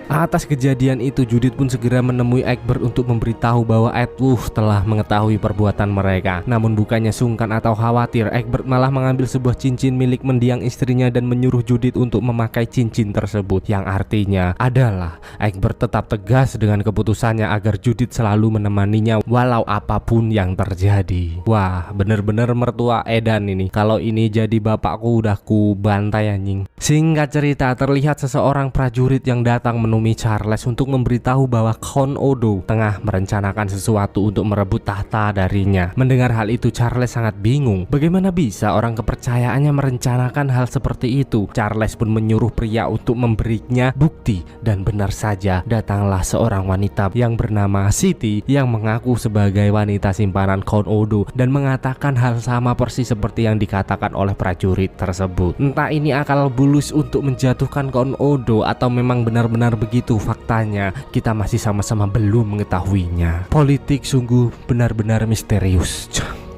Speaker 1: Atas kejadian itu, Judith pun segera menemui Egbert untuk memberitahu bahwa Eadwulf telah mengetahui perbuatan mereka. Namun bukannya sungkan atau khawatir, Egbert malah mengambil sebuah cincin milik mendiang istrinya dan menyuruh Judith untuk memakai cincin tersebut. Yang artinya adalah Egbert tetap tegas dengan keputusannya agar Judith selalu menemaninya walau apapun yang terjadi. Wah, bener-bener mertua edan ini. Kalau ini jadi bapakku udah ku bantai anjing. Singkat cerita, terlihat seseorang prajurit yang datang menemui Charles untuk memberitahu bahwa Count Odo tengah merencanakan sesuatu untuk merebut tahta darinya. Mendengar hal itu, Charles sangat bingung. Bagaimana bisa orang kepercayaannya merencanakan hal seperti itu? Charles pun menyuruh pria untuk memberinya bukti, dan benar saja datanglah seorang wanita yang bernama Siti yang mengaku sebagai wanita simpanan Count Odo dan mengatakan hal sama persis seperti yang dikatakan oleh prajurit tersebut. Entah ini akal bulus untuk menjatuhkan Count Odo atau memang benar-benar begitu faktanya, kita masih sama-sama belum mengetahuinya. Politik sungguh benar-benar misterius.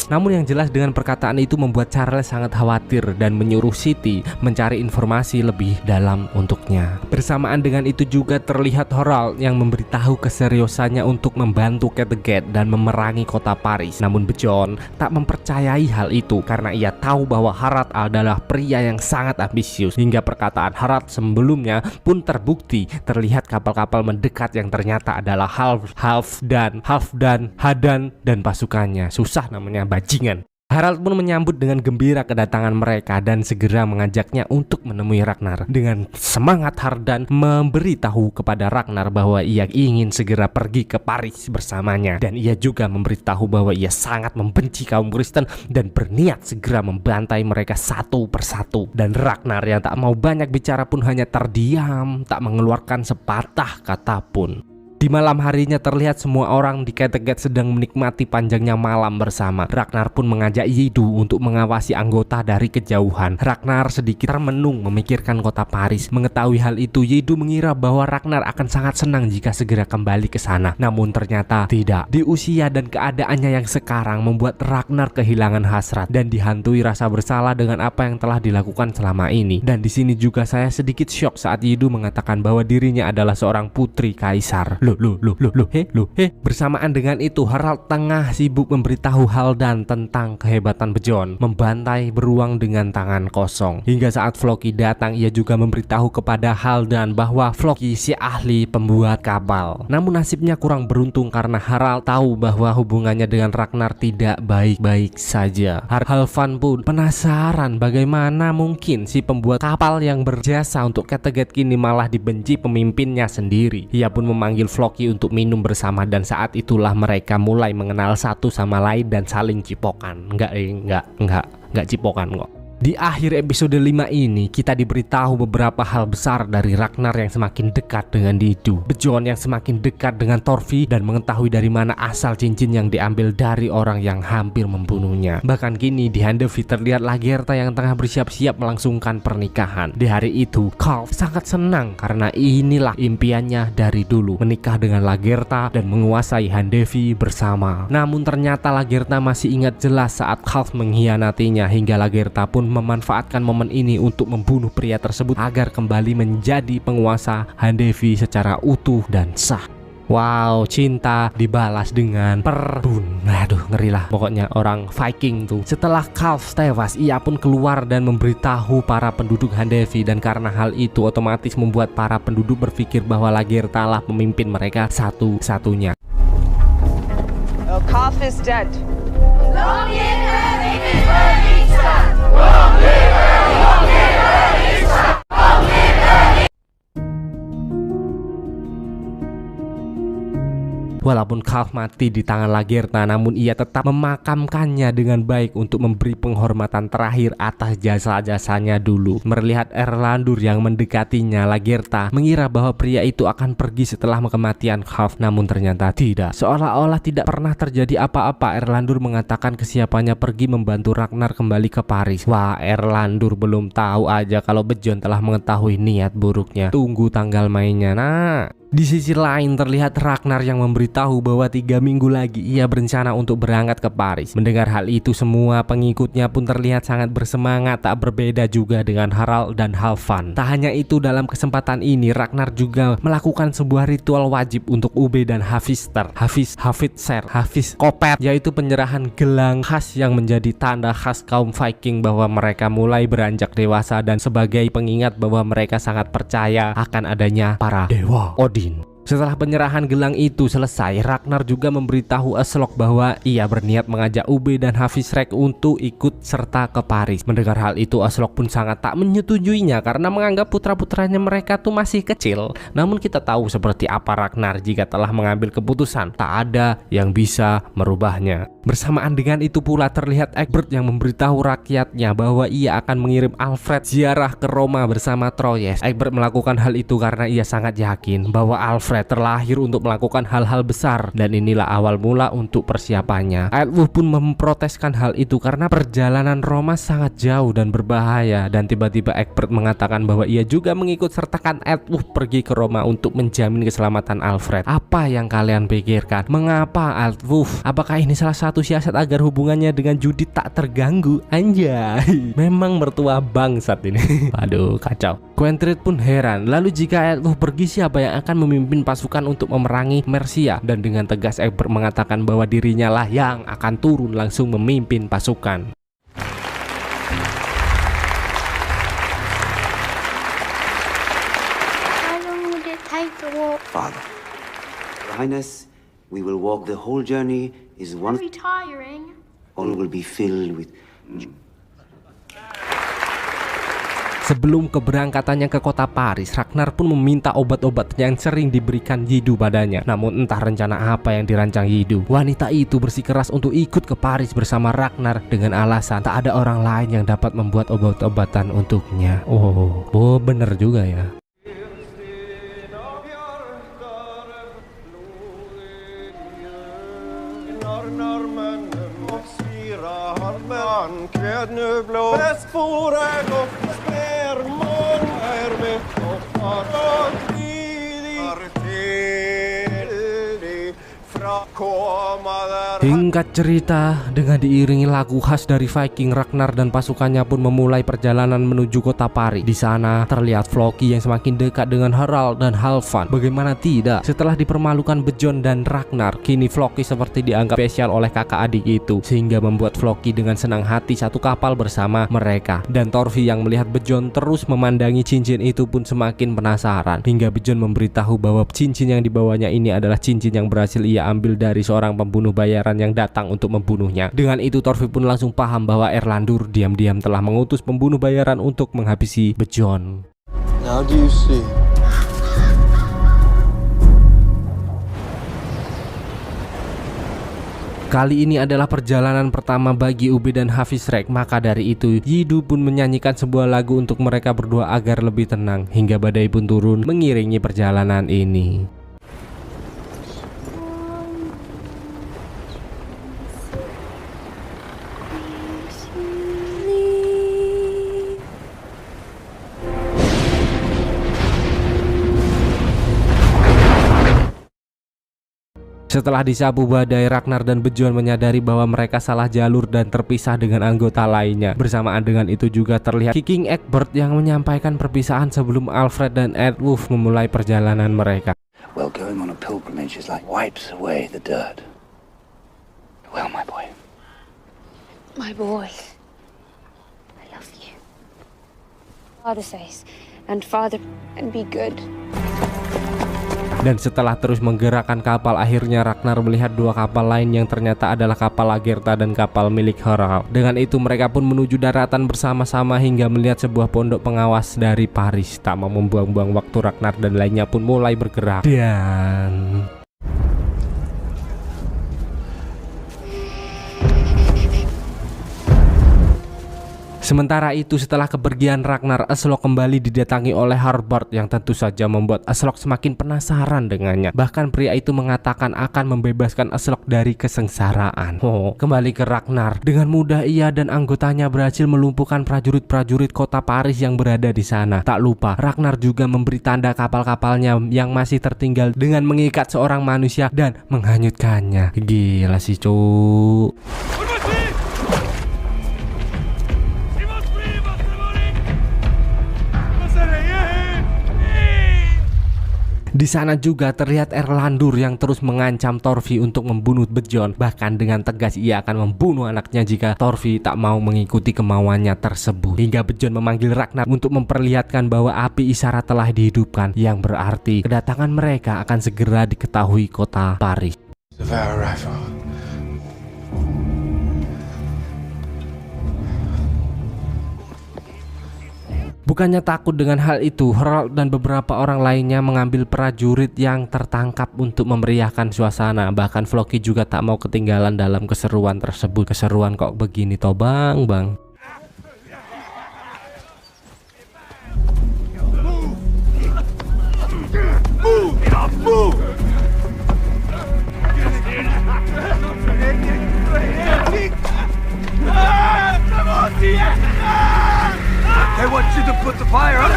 Speaker 1: Namun yang jelas dengan perkataan itu membuat Charles sangat khawatir dan menyuruh Siti mencari informasi lebih dalam untuknya. Bersamaan dengan itu juga terlihat Harald yang memberitahu keseriusannya untuk membantu Kattegat dan memerangi kota Paris. Namun Bjorn tak mempercayai hal itu karena ia tahu bahwa Harald adalah pria yang sangat ambisius. Hingga perkataan Harald sebelumnya pun terbukti. Terlihat kapal-kapal mendekat yang ternyata adalah Halfdan, Hadan dan pasukannya. Susah namanya, bajingan. Harald pun menyambut dengan gembira kedatangan mereka dan segera mengajaknya untuk menemui Ragnar. Dengan semangat Halfdan memberitahu kepada Ragnar bahwa ia ingin segera pergi ke Paris bersamanya, dan ia juga memberitahu bahwa ia sangat membenci kaum Kristen dan berniat segera membantai mereka satu persatu. Dan Ragnar yang tak mau banyak bicara pun hanya terdiam, tak mengeluarkan sepatah kata pun. Di malam harinya terlihat semua orang di Kattegat sedang menikmati panjangnya malam bersama. Ragnar pun mengajak Yidu untuk mengawasi anggota dari kejauhan. Ragnar sedikit termenung memikirkan kota Paris. Mengetahui hal itu, Yidu mengira bahwa Ragnar akan sangat senang jika segera kembali ke sana. Namun ternyata tidak. Di usia dan keadaannya yang sekarang membuat Ragnar kehilangan hasrat dan dihantui rasa bersalah dengan apa yang telah dilakukan selama ini. Dan di sini juga saya sedikit syok saat Yidu mengatakan bahwa dirinya adalah seorang putri kaisar. Bersamaan dengan itu Harald tengah sibuk memberitahu Halfdan tentang kehebatan Bjorn membantai beruang dengan tangan kosong. Hingga saat Floki datang, ia juga memberitahu kepada Halfdan bahwa Floki si ahli pembuat kapal. Namun nasibnya kurang beruntung karena Harald tahu bahwa hubungannya dengan Ragnar tidak baik-baik saja. Halfdan pun penasaran bagaimana mungkin si pembuat kapal yang berjasa untuk Kattegat kini malah dibenci pemimpinnya sendiri. Ia pun memanggil Floki untuk minum bersama dan saat itulah mereka mulai mengenal satu sama lain dan saling cipokan. Enggak cipokan kok. Di akhir episode 5 ini kita diberitahu beberapa hal besar dari Ragnar yang semakin dekat dengan Yidu, Bjorn yang semakin dekat dengan Thorfinn dan mengetahui dari mana asal cincin yang diambil dari orang yang hampir membunuhnya. Bahkan kini di Handevi terlihat Lagertha yang tengah bersiap-siap melangsungkan pernikahan. Di hari itu Karl sangat senang karena inilah impiannya dari dulu, menikah dengan Lagertha dan menguasai Handevi bersama. Namun ternyata Lagertha masih ingat jelas saat Karl mengkhianatinya hingga Lagertha pun memanfaatkan momen ini untuk membunuh pria tersebut agar kembali menjadi penguasa Handevi secara utuh dan sah. Wow, cinta dibalas dengan perbun. Aduh, ngeri lah pokoknya orang Viking tuh. Setelah Karl tewas, ia pun keluar dan memberitahu para penduduk Handevi, dan karena hal itu otomatis membuat para penduduk berpikir bahwa Lagertha lah pemimpin mereka satu-satunya.
Speaker 3: Oh, Karl is dead.
Speaker 7: Long live Erika! Long live Erika! Long live Erika!
Speaker 1: Walaupun Karl mati di tangan Lagertha, namun ia tetap memakamkannya dengan baik untuk memberi penghormatan terakhir atas jasa-jasanya dulu. Melihat Erlendur yang mendekatinya, Lagertha mengira bahwa pria itu akan pergi setelah kematian Karl, namun ternyata tidak. Seolah-olah tidak pernah terjadi apa-apa, Erlendur mengatakan kesiapannya pergi membantu Ragnar kembali ke Paris. Wah, Erlendur belum tahu aja kalau Bjorn telah mengetahui niat buruknya. Tunggu tanggal mainnya, nah. Di sisi lain terlihat Ragnar yang memberitahu bahwa 3 minggu lagi ia berencana untuk berangkat ke Paris. Mendengar hal itu semua pengikutnya pun terlihat sangat bersemangat, tak berbeda juga dengan Harald dan Halfdan. Tak hanya itu, dalam kesempatan ini Ragnar juga melakukan sebuah ritual wajib untuk Ube dan Hafitzer, yaitu penyerahan gelang khas yang menjadi tanda khas kaum Viking bahwa mereka mulai beranjak dewasa dan sebagai pengingat bahwa mereka sangat percaya akan adanya para dewa Odin. Setelah penyerahan gelang itu selesai, Ragnar juga memberitahu Aslok bahwa ia berniat mengajak Ube dan Hafisrek untuk ikut serta ke Paris. Mendengar hal itu, Aslok pun sangat tak menyetujuinya karena menganggap putra-putranya mereka tuh masih kecil. Namun kita tahu seperti apa Ragnar jika telah mengambil keputusan, tak ada yang bisa merubahnya. Bersamaan dengan itu pula terlihat Egbert yang memberitahu rakyatnya bahwa ia akan mengirim Alfred ziarah ke Roma bersama Troyes. Egbert melakukan hal itu karena ia sangat yakin bahwa Alfred terlahir untuk melakukan hal-hal besar, dan inilah awal mula untuk persiapannya. Aelwulf pun memproteskan hal itu karena perjalanan Roma sangat jauh dan berbahaya, dan tiba-tiba Egbert mengatakan bahwa ia juga mengikut sertakan Aelwulf pergi ke Roma untuk menjamin keselamatan Alfred. Apa yang kalian pikirkan? Mengapa Aelwulf? Apakah ini salah satu siasat agar hubungannya dengan Judith tak terganggu. Anjay, memang mertua bangsat ini. Aduh, kacau. Quentrid pun heran, lalu jika Aethelwulf pergi, siapa yang akan memimpin pasukan untuk memerangi Mercia? Dan dengan tegas Egbert mengatakan bahwa dirinya lah yang akan turun langsung memimpin pasukan.
Speaker 5: How long would it take to walk?
Speaker 9: Father, Your Highness, we will walk the whole journey. Is one
Speaker 5: Very tiring.
Speaker 9: all will be filled with.
Speaker 1: Sebelum keberangkatannya ke kota Paris, Ragnar pun meminta obat-obat yang sering diberikan Yidu padanya. Namun entah rencana apa yang dirancang Yidu, wanita itu bersikeras untuk ikut ke Paris bersama Ragnar dengan alasan tak ada orang lain yang dapat membuat obat-obatan untuknya. Oh bener juga ya. Singkat cerita, dengan diiringi lagu khas dari Viking, Ragnar dan pasukannya pun memulai perjalanan menuju kota Paris. Di sana terlihat Floki yang semakin dekat dengan Harald dan Halfdan. Bagaimana tidak? Setelah dipermalukan Bjorn dan Ragnar, kini Floki seperti dianggap spesial oleh kakak adik itu, sehingga membuat Floki dengan senang hati satu kapal bersama mereka. Dan Thorfinn yang melihat Bjorn terus memandangi cincin itu pun semakin penasaran, hingga Bjorn memberitahu bahwa cincin yang dibawanya ini adalah cincin yang berhasil ia ambil dari seorang pembunuh bayaran yang datang untuk membunuhnya. Dengan itu Thorfinn pun langsung paham bahwa Erlendur diam-diam telah mengutus pembunuh bayaran untuk menghabisi Bjorn.
Speaker 2: Now do you see?
Speaker 1: Kali ini adalah perjalanan pertama bagi Ubbe dan Havisrek. Maka dari itu Yidu pun menyanyikan sebuah lagu untuk mereka berdua agar lebih tenang, hingga badai pun turun mengiringi perjalanan ini. Setelah disapu badai, Ragnar dan Bjorn menyadari bahwa mereka salah jalur dan terpisah dengan anggota lainnya. Bersamaan dengan itu juga terlihat King Egbert yang menyampaikan perpisahan sebelum Alfred dan Aethelwulf memulai perjalanan mereka.
Speaker 9: Well, going on a pilgrimage is like wipes away the dirt. Well, my boy.
Speaker 8: My boy, I love you. Father says, and Father, and be good.
Speaker 1: Dan setelah terus menggerakkan kapal, akhirnya Ragnar melihat dua kapal lain yang ternyata adalah kapal Lagertha dan kapal milik Harald. Dengan itu mereka pun menuju daratan bersama-sama hingga melihat sebuah pondok pengawas dari Paris. Tak mau membuang-buang waktu, Ragnar dan lainnya pun mulai bergerak. Dan sementara itu, setelah kepergian Ragnar, Aslok kembali didatangi oleh Harbard yang tentu saja membuat Aslok semakin penasaran dengannya. Bahkan pria itu mengatakan akan membebaskan Aslok dari kesengsaraan. Kembali ke Ragnar, dengan mudah ia dan anggotanya berhasil melumpuhkan prajurit-prajurit kota Paris yang berada di sana. Tak lupa, Ragnar juga memberi tanda kapal-kapalnya yang masih tertinggal dengan mengikat seorang manusia dan menghanyutkannya. Gila sih, cuk. Di sana juga terlihat Erlendur yang terus mengancam Thorfinn untuk membunuh Bjorn. Bahkan dengan tegas ia akan membunuh anaknya jika Thorfinn tak mau mengikuti kemauannya tersebut. Hingga Bjorn memanggil Ragnar untuk memperlihatkan bahwa api isyarat telah dihidupkan, yang berarti kedatangan mereka akan segera diketahui kota Paris. Bukannya takut dengan hal itu, Harald dan beberapa orang lainnya mengambil prajurit yang tertangkap untuk memeriahkan suasana. Bahkan Floki juga tak mau ketinggalan dalam keseruan tersebut. Keseruan kok begini toh bang.
Speaker 2: I want you to put the fire up.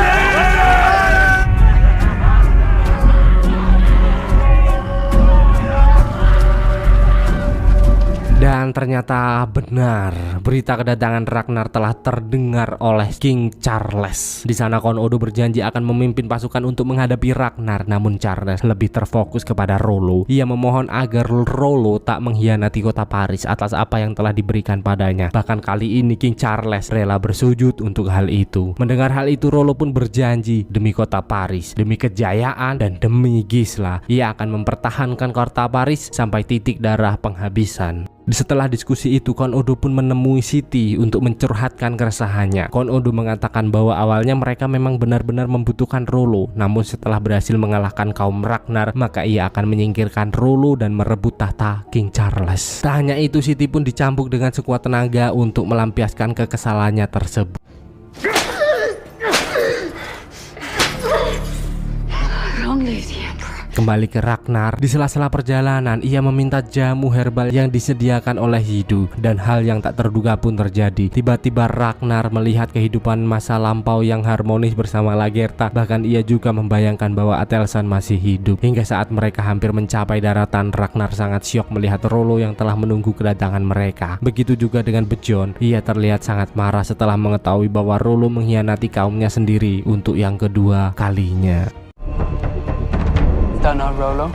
Speaker 1: Dan Dan ternyata benar, berita kedatangan Ragnar telah terdengar oleh King Charles. Di sana Count Odo berjanji akan memimpin pasukan untuk menghadapi Ragnar, namun Charles lebih terfokus kepada Rollo. Ia memohon agar Rollo tak mengkhianati kota Paris atas apa yang telah diberikan padanya. Bahkan kali ini King Charles rela bersujud untuk hal itu. Mendengar hal itu, Rollo pun berjanji demi kota Paris, demi kejayaan dan demi Gisla, ia akan mempertahankan kota Paris sampai titik darah penghabisan. Setelah diskusi itu, Count Odo pun menemui Siti untuk mencurhatkan keresahannya. Count Odo mengatakan bahwa awalnya mereka memang benar-benar membutuhkan Rollo, namun setelah berhasil mengalahkan kaum Ragnar, maka ia akan menyingkirkan Rollo dan merebut tahta King Charles. Tak hanya itu, Siti pun dicambuk dengan sekuat tenaga untuk melampiaskan kekesalannya tersebut.
Speaker 5: Long live the Emperor.
Speaker 1: Kembali ke Ragnar, di sela-sela perjalanan ia meminta jamu herbal yang disediakan oleh Hidu, dan hal yang tak terduga pun terjadi. Tiba-tiba Ragnar melihat kehidupan masa lampau yang harmonis bersama Lagertha. Bahkan ia juga membayangkan bahwa Athelstan masih hidup. Hingga saat mereka hampir mencapai daratan, Ragnar sangat syok melihat Rollo yang telah menunggu kedatangan mereka. Begitu juga dengan Bejon, ia terlihat sangat marah setelah mengetahui bahwa Rollo mengkhianati kaumnya sendiri untuk yang kedua kalinya.
Speaker 3: Don't know, Rollo.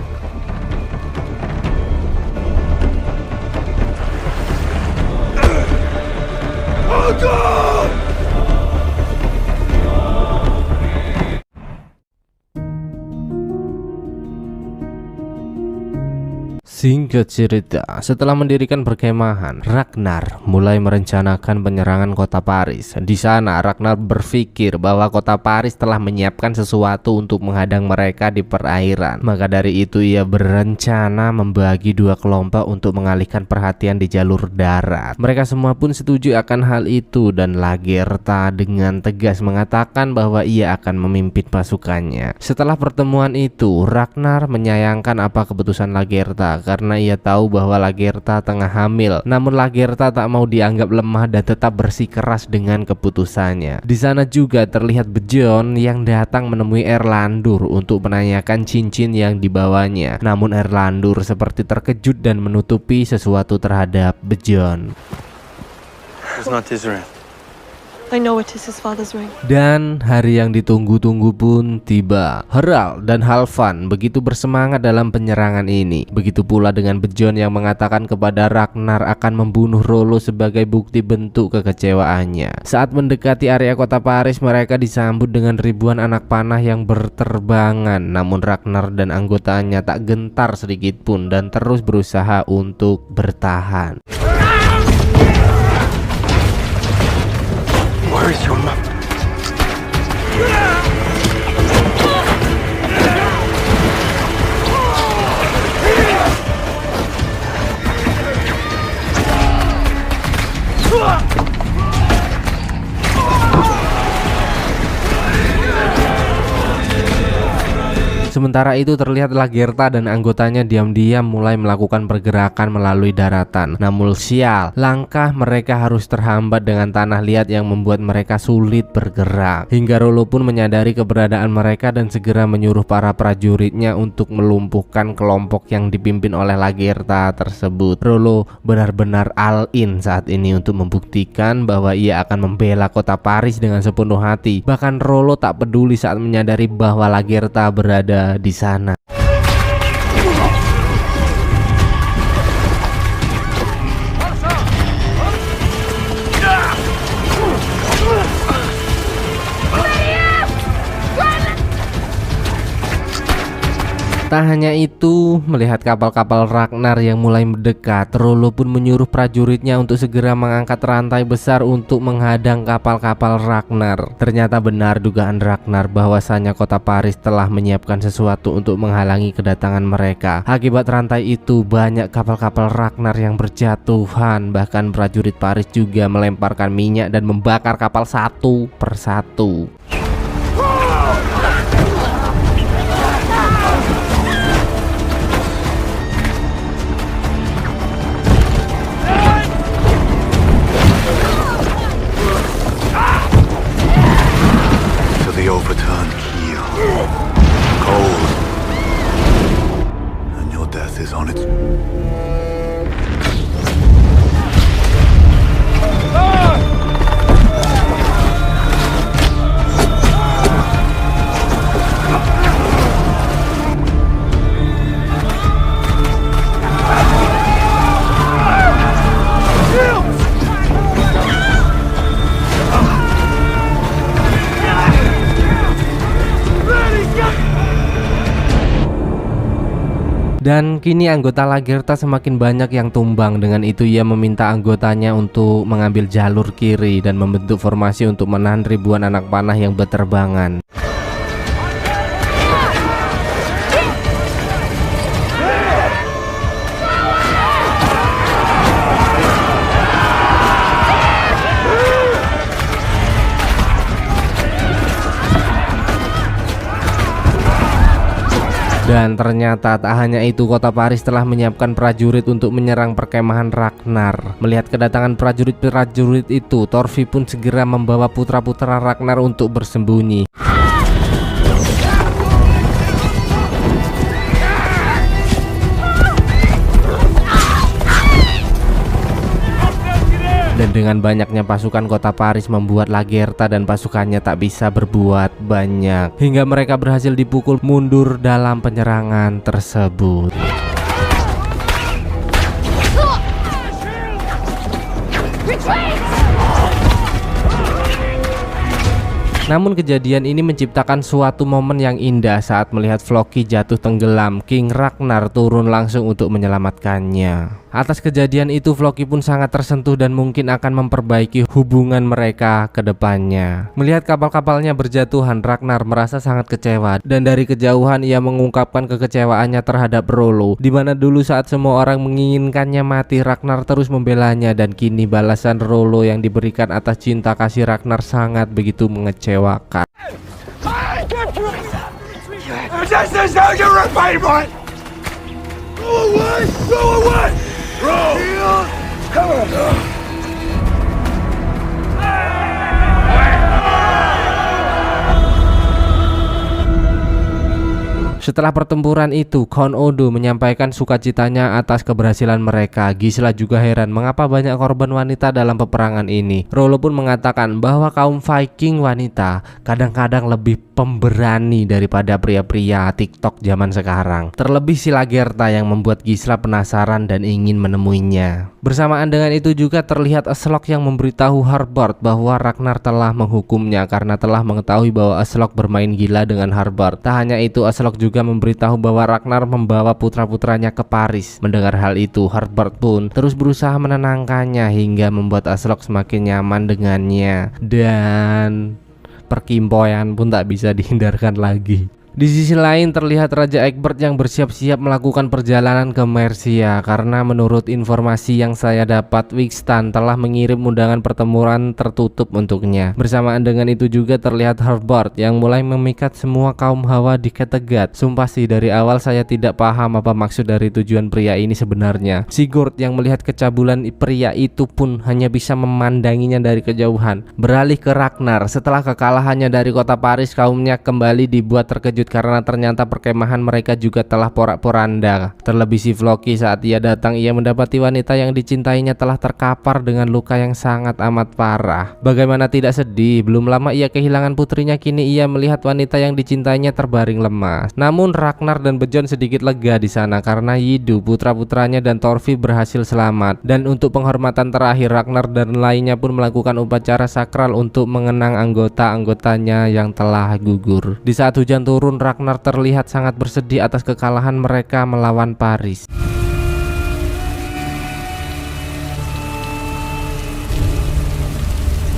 Speaker 2: Oh God!
Speaker 1: Singkat cerita, setelah mendirikan perkemahan, Ragnar mulai merencanakan penyerangan kota Paris. Di sana Ragnar berpikir bahwa kota Paris telah menyiapkan sesuatu untuk menghadang mereka di perairan. Maka dari itu ia berencana membagi dua kelompok untuk mengalihkan perhatian di jalur darat. Mereka semua pun setuju akan hal itu, dan Lagertha dengan tegas mengatakan bahwa ia akan memimpin pasukannya. Setelah pertemuan itu, Ragnar menyayangkan apa keputusan Lagertha karena ia tahu bahwa Lagertha tengah hamil. Namun Lagertha tak mau dianggap lemah dan tetap bersikeras dengan keputusannya. Di sana juga terlihat Bejon yang datang menemui Erlandur untuk menanyakan cincin yang dibawanya. Namun Erlandur seperti terkejut dan menutupi sesuatu terhadap Bejon.
Speaker 4: It's not his ring.
Speaker 5: I know it is his father's ring.
Speaker 1: Dan hari yang ditunggu-tunggu pun tiba. Harald dan Halfdan begitu bersemangat dalam penyerangan ini. Begitu pula dengan Bejon yang mengatakan kepada Ragnar akan membunuh Rollo sebagai bukti bentuk kekecewaannya. Saat mendekati area kota Paris, mereka disambut dengan ribuan anak panah yang berterbangan. Namun Ragnar dan anggotanya tak gentar sedikit pun dan terus berusaha untuk bertahan.
Speaker 2: Where is your mom?
Speaker 1: Sementara itu terlihat Lagertha dan anggotanya diam-diam mulai melakukan pergerakan melalui daratan. Namun sial, langkah mereka harus terhambat dengan tanah liat yang membuat mereka sulit bergerak. Hingga Rollo pun menyadari keberadaan mereka dan segera menyuruh para prajuritnya untuk melumpuhkan kelompok yang dipimpin oleh Lagertha tersebut. Rollo benar-benar all-in saat ini untuk membuktikan bahwa ia akan membela kota Paris dengan sepenuh hati. Bahkan Rollo tak peduli saat menyadari bahwa Lagertha berada di sana. Tak hanya itu, melihat kapal-kapal Ragnar yang mulai mendekat, Rollo pun menyuruh prajuritnya untuk segera mengangkat rantai besar untuk menghadang kapal-kapal Ragnar. Ternyata benar dugaan Ragnar bahwasanya kota Paris telah menyiapkan sesuatu untuk menghalangi kedatangan mereka. Akibat rantai itu, banyak kapal-kapal Ragnar yang berjatuhan. Bahkan prajurit Paris juga melemparkan minyak dan membakar kapal satu persatu.
Speaker 6: The overturned keel. Cold. And your death is on its...
Speaker 1: Dan kini anggota Lagertha semakin banyak yang tumbang. Dengan itu ia meminta anggotanya untuk mengambil jalur kiri dan membentuk formasi untuk menahan ribuan anak panah yang berterbangan. Dan ternyata tak hanya itu, kota Paris telah menyiapkan prajurit untuk menyerang perkemahan Ragnar. Melihat kedatangan prajurit-prajurit itu, Thorfinn pun segera membawa putra-putra Ragnar untuk bersembunyi. Dan dengan banyaknya pasukan, kota Paris membuat Lagertha dan pasukannya tak bisa berbuat banyak, hingga mereka berhasil dipukul mundur dalam penyerangan tersebut. Namun kejadian ini menciptakan suatu momen yang indah saat melihat Floki jatuh tenggelam. King Ragnar turun langsung untuk menyelamatkannya. Atas kejadian itu Floki pun sangat tersentuh dan mungkin akan memperbaiki hubungan mereka ke depannya. Melihat kapal-kapalnya berjatuhan, Ragnar merasa sangat kecewa dan dari kejauhan ia mengungkapkan kekecewaannya terhadap Rollo, di mana dulu saat semua orang menginginkannya mati, Ragnar terus membelanya, dan kini balasan Rollo yang diberikan atas cinta kasih Ragnar sangat begitu mengecewakan.
Speaker 2: This is how you repay me! Go away! Go away! Come on!
Speaker 1: Setelah pertempuran itu, Count Odo menyampaikan sukacitanya atas keberhasilan mereka. Gisela juga heran mengapa banyak korban wanita dalam peperangan ini. Rollo pun mengatakan bahwa kaum Viking wanita kadang-kadang lebih pemberani daripada pria-pria TikTok zaman sekarang. Terlebih si Lagertha yang membuat Gisela penasaran dan ingin menemuinya. Bersamaan dengan itu juga terlihat Aslok yang memberitahu Harbard bahwa Ragnar telah menghukumnya karena telah mengetahui bahwa Aslok bermain gila dengan Harbard. Tak hanya itu, Aslok juga memberitahu bahwa Ragnar membawa putra-putranya ke Paris. Mendengar hal itu, Harbard pun terus berusaha menenangkannya hingga membuat Aslok semakin nyaman dengannya. Dan perkimpoian pun tak bisa dihindarkan lagi. Di sisi lain terlihat Raja Egbert yang bersiap-siap melakukan perjalanan ke Mercia karena menurut informasi yang saya dapat, Wigstan telah mengirim undangan pertemuan tertutup untuknya. Bersamaan dengan itu juga terlihat Harbard yang mulai memikat semua kaum Hawa di Kattegat. Sumpah sih dari awal saya tidak paham apa maksud dari tujuan pria ini sebenarnya. Sigurd yang melihat kecabulan pria itu pun hanya bisa memandanginya dari kejauhan. Beralih ke Ragnar, setelah kekalahannya dari kota Paris, kaumnya kembali dibuat terkejut karena ternyata perkemahan mereka juga telah porak-poranda. Terlebih si Floki saat ia datang, ia mendapati wanita yang dicintainya telah terkapar dengan luka yang sangat amat parah. Bagaimana tidak sedih, belum lama ia kehilangan putrinya, kini ia melihat wanita yang dicintainya terbaring lemas. Namun Ragnar dan Bejon sedikit lega di sana karena Yidu, putra-putranya dan Thorfinn berhasil selamat. Dan untuk penghormatan terakhir, Ragnar dan lainnya pun melakukan upacara sakral untuk mengenang anggota-anggotanya yang telah gugur. Di saat hujan turun, Ragnar terlihat sangat bersedih atas kekalahan mereka melawan Paris.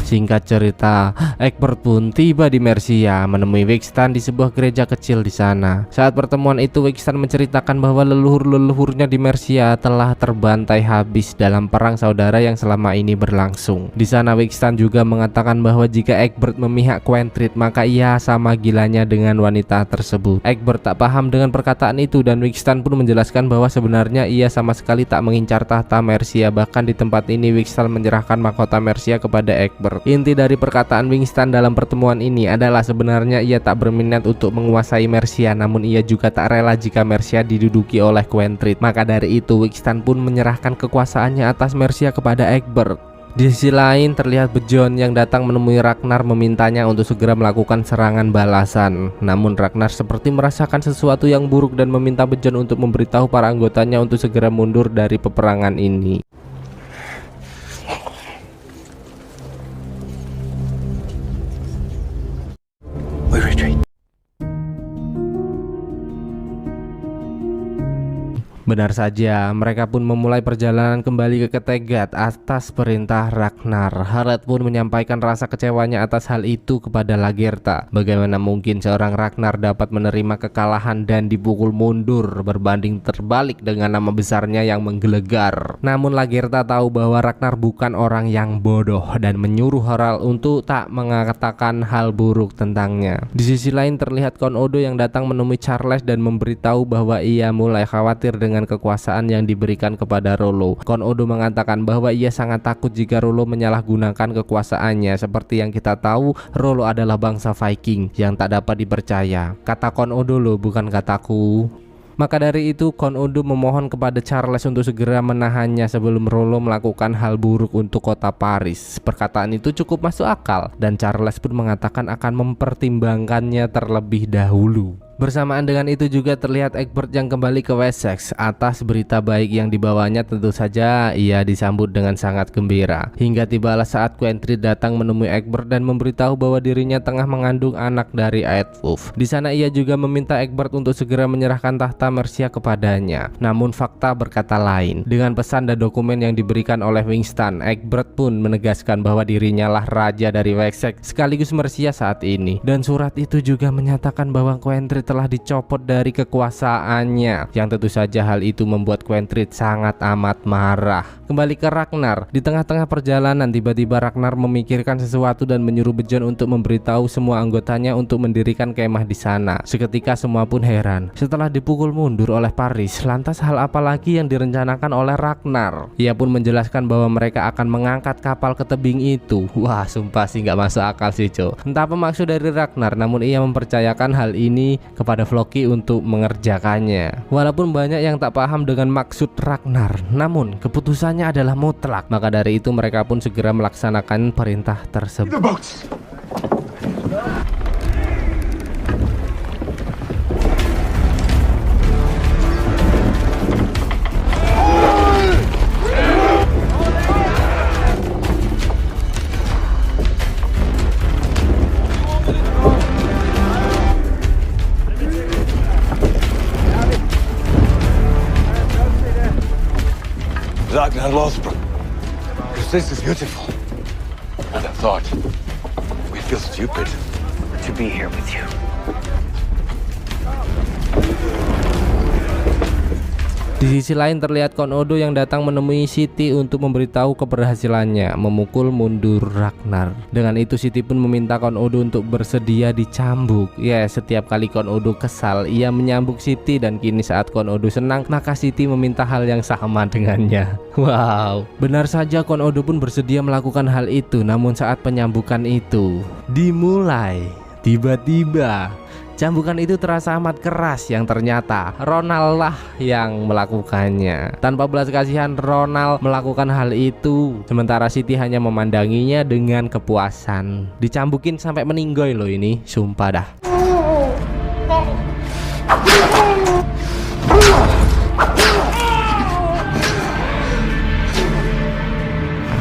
Speaker 1: Singkat cerita, Egbert pun tiba di Mercia menemui Wigstan di sebuah gereja kecil di sana. Saat pertemuan itu, Wigstan menceritakan bahwa leluhur-leluhurnya di Mercia telah terbantai habis dalam perang saudara yang selama ini berlangsung. Di sana Wigstan juga mengatakan bahwa jika Egbert memihak Quentrid, maka ia sama gilanya dengan wanita tersebut. Egbert tak paham dengan perkataan itu dan Wigstan pun menjelaskan bahwa sebenarnya ia sama sekali tak mengincar tahta Mercia. Bahkan di tempat ini Wigstan menyerahkan mahkota Mercia kepada Egbert. Inti dari perkataan Wigstan dalam pertemuan ini adalah sebenarnya ia tak berminat untuk menguasai Mercia, namun ia juga tak rela jika Mercia diduduki oleh Quentrid. Maka dari itu Wigstan pun menyerahkan kekuasaannya atas Mercia kepada Egbert. Di sisi lain terlihat Bejon yang datang menemui Ragnar memintanya untuk segera melakukan serangan balasan. Namun Ragnar seperti merasakan sesuatu yang buruk dan meminta Bejon untuk memberitahu para anggotanya untuk segera mundur dari peperangan ini. Benar saja, mereka pun memulai perjalanan kembali ke Kattegat atas perintah Ragnar. Harald pun menyampaikan rasa kecewanya atas hal itu kepada Lagertha. Bagaimana mungkin seorang Ragnar dapat menerima kekalahan dan dipukul mundur berbanding terbalik dengan nama besarnya yang menggelegar. Namun Lagertha tahu bahwa Ragnar bukan orang yang bodoh dan menyuruh Harald untuk tak mengatakan hal buruk tentangnya. Di sisi lain terlihat Count Odo yang datang menemui Charles dan memberitahu bahwa ia mulai khawatir dengan kekuasaan yang diberikan kepada Rollo. Count Odo mengatakan bahwa ia sangat takut jika Rollo menyalahgunakan kekuasaannya. Seperti yang kita tahu, Rollo adalah bangsa Viking yang tak dapat dipercaya. Kata Count Odo loh, bukan kataku. Maka dari itu Count Odo memohon kepada Charles untuk segera menahannya sebelum Rollo melakukan hal buruk untuk kota Paris. Perkataan itu cukup masuk akal dan Charles pun mengatakan akan mempertimbangkannya terlebih dahulu. Bersamaan dengan itu juga terlihat Egbert yang kembali ke Wessex. Atas berita baik yang dibawanya tentu saja ia disambut dengan sangat gembira. Hingga tibalah saat Quentrid datang menemui Egbert dan memberitahu bahwa dirinya tengah mengandung anak dari Aedwulf. Di sana ia juga meminta Egbert untuk segera menyerahkan tahta Mercia kepadanya. Namun fakta berkata lain. Dengan pesan dan dokumen yang diberikan oleh Winston, Egbert pun menegaskan bahwa dirinya lah raja dari Wessex sekaligus Mercia saat ini. Dan surat itu juga menyatakan bahwa Quentrid telah dicopot dari kekuasaannya, yang tentu saja hal itu membuat Quentrid sangat amat marah. Kembali ke Ragnar, di tengah-tengah perjalanan tiba-tiba Ragnar memikirkan sesuatu dan menyuruh Bjorn untuk memberitahu semua anggotanya untuk mendirikan kemah di sana. Seketika semua pun heran. Setelah dipukul mundur oleh Paris, lantas hal apa lagi yang direncanakan oleh Ragnar? Ia pun menjelaskan bahwa mereka akan mengangkat kapal ke tebing itu. Wah, sumpah sih nggak masuk akal sih, Cok. Entah apa maksud dari Ragnar, namun ia mempercayakan hal ini kepada Floki untuk mengerjakannya. Walaupun banyak yang tak paham dengan maksud Ragnar, namun keputusannya adalah mutlak. Maka dari itu mereka pun segera melaksanakan perintah tersebut.
Speaker 2: Ragnar Lothbrok, because this is beautiful. And I thought we'd feel stupid to be here with you.
Speaker 1: Di sisi lain terlihat Count Odo yang datang menemui Siti untuk memberitahu keberhasilannya memukul mundur Ragnar. Dengan itu Siti pun meminta Count Odo untuk bersedia dicambuk. Ya, setiap kali Count Odo kesal, ia menyambuk Siti dan kini saat Count Odo senang, maka Siti meminta hal yang sama dengannya. Wow, benar saja Count Odo pun bersedia melakukan hal itu. Namun saat penyambukan itu dimulai, tiba-tiba cambukan itu terasa amat keras yang ternyata Ronald lah yang melakukannya. Tanpa belas kasihan Ronald melakukan hal itu, sementara Siti hanya memandanginya dengan kepuasan. Dicambukin sampai meninggoy loh ini, sumpah dah.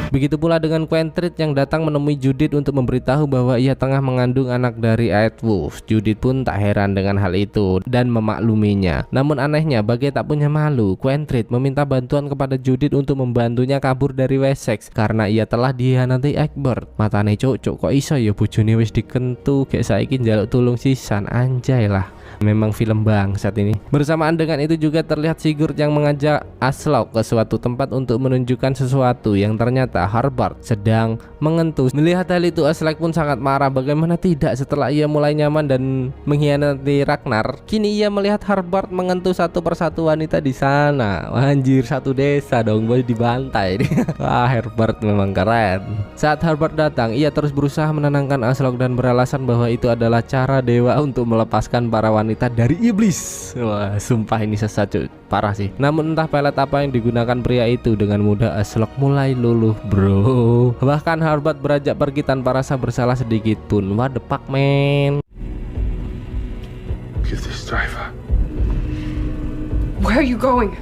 Speaker 1: Begitu pula dengan Quentrid yang datang menemui Judith untuk memberitahu bahwa ia tengah mengandung anak dari Aedwulf. Judith pun tak heran dengan hal itu dan memakluminya. Namun anehnya, bagai tak punya malu, Quentrid meminta bantuan kepada Judith untuk membantunya kabur dari Wessex karena ia telah dihianati Egbert. Matane cocok kok iso ya bojone wis dikentu, gek saiki njaluk tulung sisan, anjay lah. Memang film bangsat ini. Bersamaan dengan itu juga terlihat Sigurd yang mengajak Aslaug ke suatu tempat untuk menunjukkan sesuatu yang ternyata Harbard sedang mengentus. Melihat hal itu Aslaug pun sangat marah. Bagaimana tidak, setelah ia mulai nyaman dan mengkhianati Ragnar, kini ia melihat Harbard mengentus satu persatu wanita di sana. Anjir, satu desa dong, boleh dibantai. Wah, Harbard memang keren. Saat Harbard datang, ia terus berusaha menenangkan Aslaug dan beralasan bahwa itu adalah cara dewa untuk melepaskan para wanita dari iblis. Wah, sumpah ini sesat cuy, parah sih. Namun entah pelet apa yang digunakan pria itu, dengan mudah Aslaug mulai luluh bro. Bahkan Harbard beranjak pergi tanpa rasa bersalah sedikit pun. What the fuck man.
Speaker 6: Give this driver.
Speaker 3: Where are you going?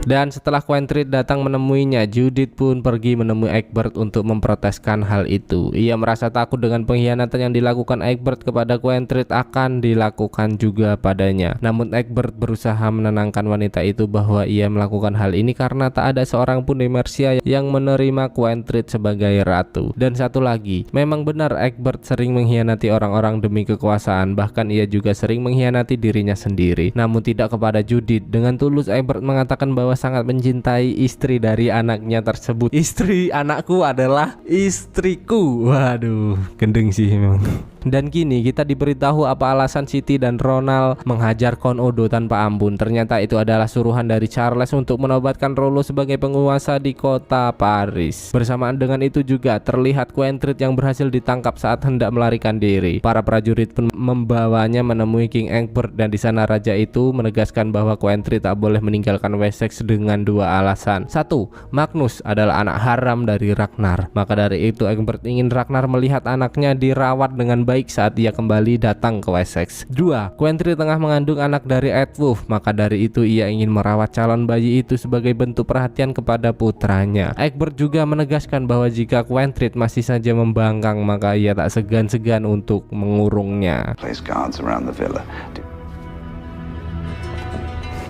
Speaker 1: Dan setelah Quentrid datang menemuinya, Judith pun pergi menemui Egbert untuk memproteskan hal itu. Ia merasa takut dengan pengkhianatan yang dilakukan Egbert kepada Quentrid akan dilakukan juga padanya. Namun Egbert berusaha menenangkan wanita itu bahwa ia melakukan hal ini karena tak ada seorang pun di Mercia yang menerima Quentrid sebagai ratu. Dan satu lagi, memang benar Egbert sering mengkhianati orang-orang demi kekuasaan, bahkan ia juga sering mengkhianati dirinya sendiri. Namun tidak kepada Judith. Dengan tulus Egbert mengatakan bahwa sangat mencintai istri dari anaknya tersebut. Istri anakku adalah istriku. Waduh, gendeng sih memang. Dan kini kita diberitahu apa alasan Siti dan Ronald menghajar Count Odo tanpa ampun. Ternyata itu adalah suruhan dari Charles untuk menobatkan Rollo sebagai penguasa di kota Paris. Bersamaan dengan itu juga terlihat Quentrid yang berhasil ditangkap saat hendak melarikan diri. Para prajurit pun membawanya menemui King Egbert, dan di sana raja itu menegaskan bahwa Quentrid tak boleh meninggalkan Wessex dengan dua alasan. Satu, Magnus adalah anak haram dari Ragnar. Maka dari itu Egbert ingin Ragnar melihat anaknya dirawat dengan baik saat ia kembali datang ke Wessex. 2. Quentrid tengah mengandung anak dari Eadwulf, maka dari itu ia ingin merawat calon bayi itu sebagai bentuk perhatian kepada putranya. Egbert juga menegaskan bahwa jika Quentrid masih saja membangkang, maka ia tak segan-segan untuk mengurungnya.
Speaker 9: Place guards around the villa.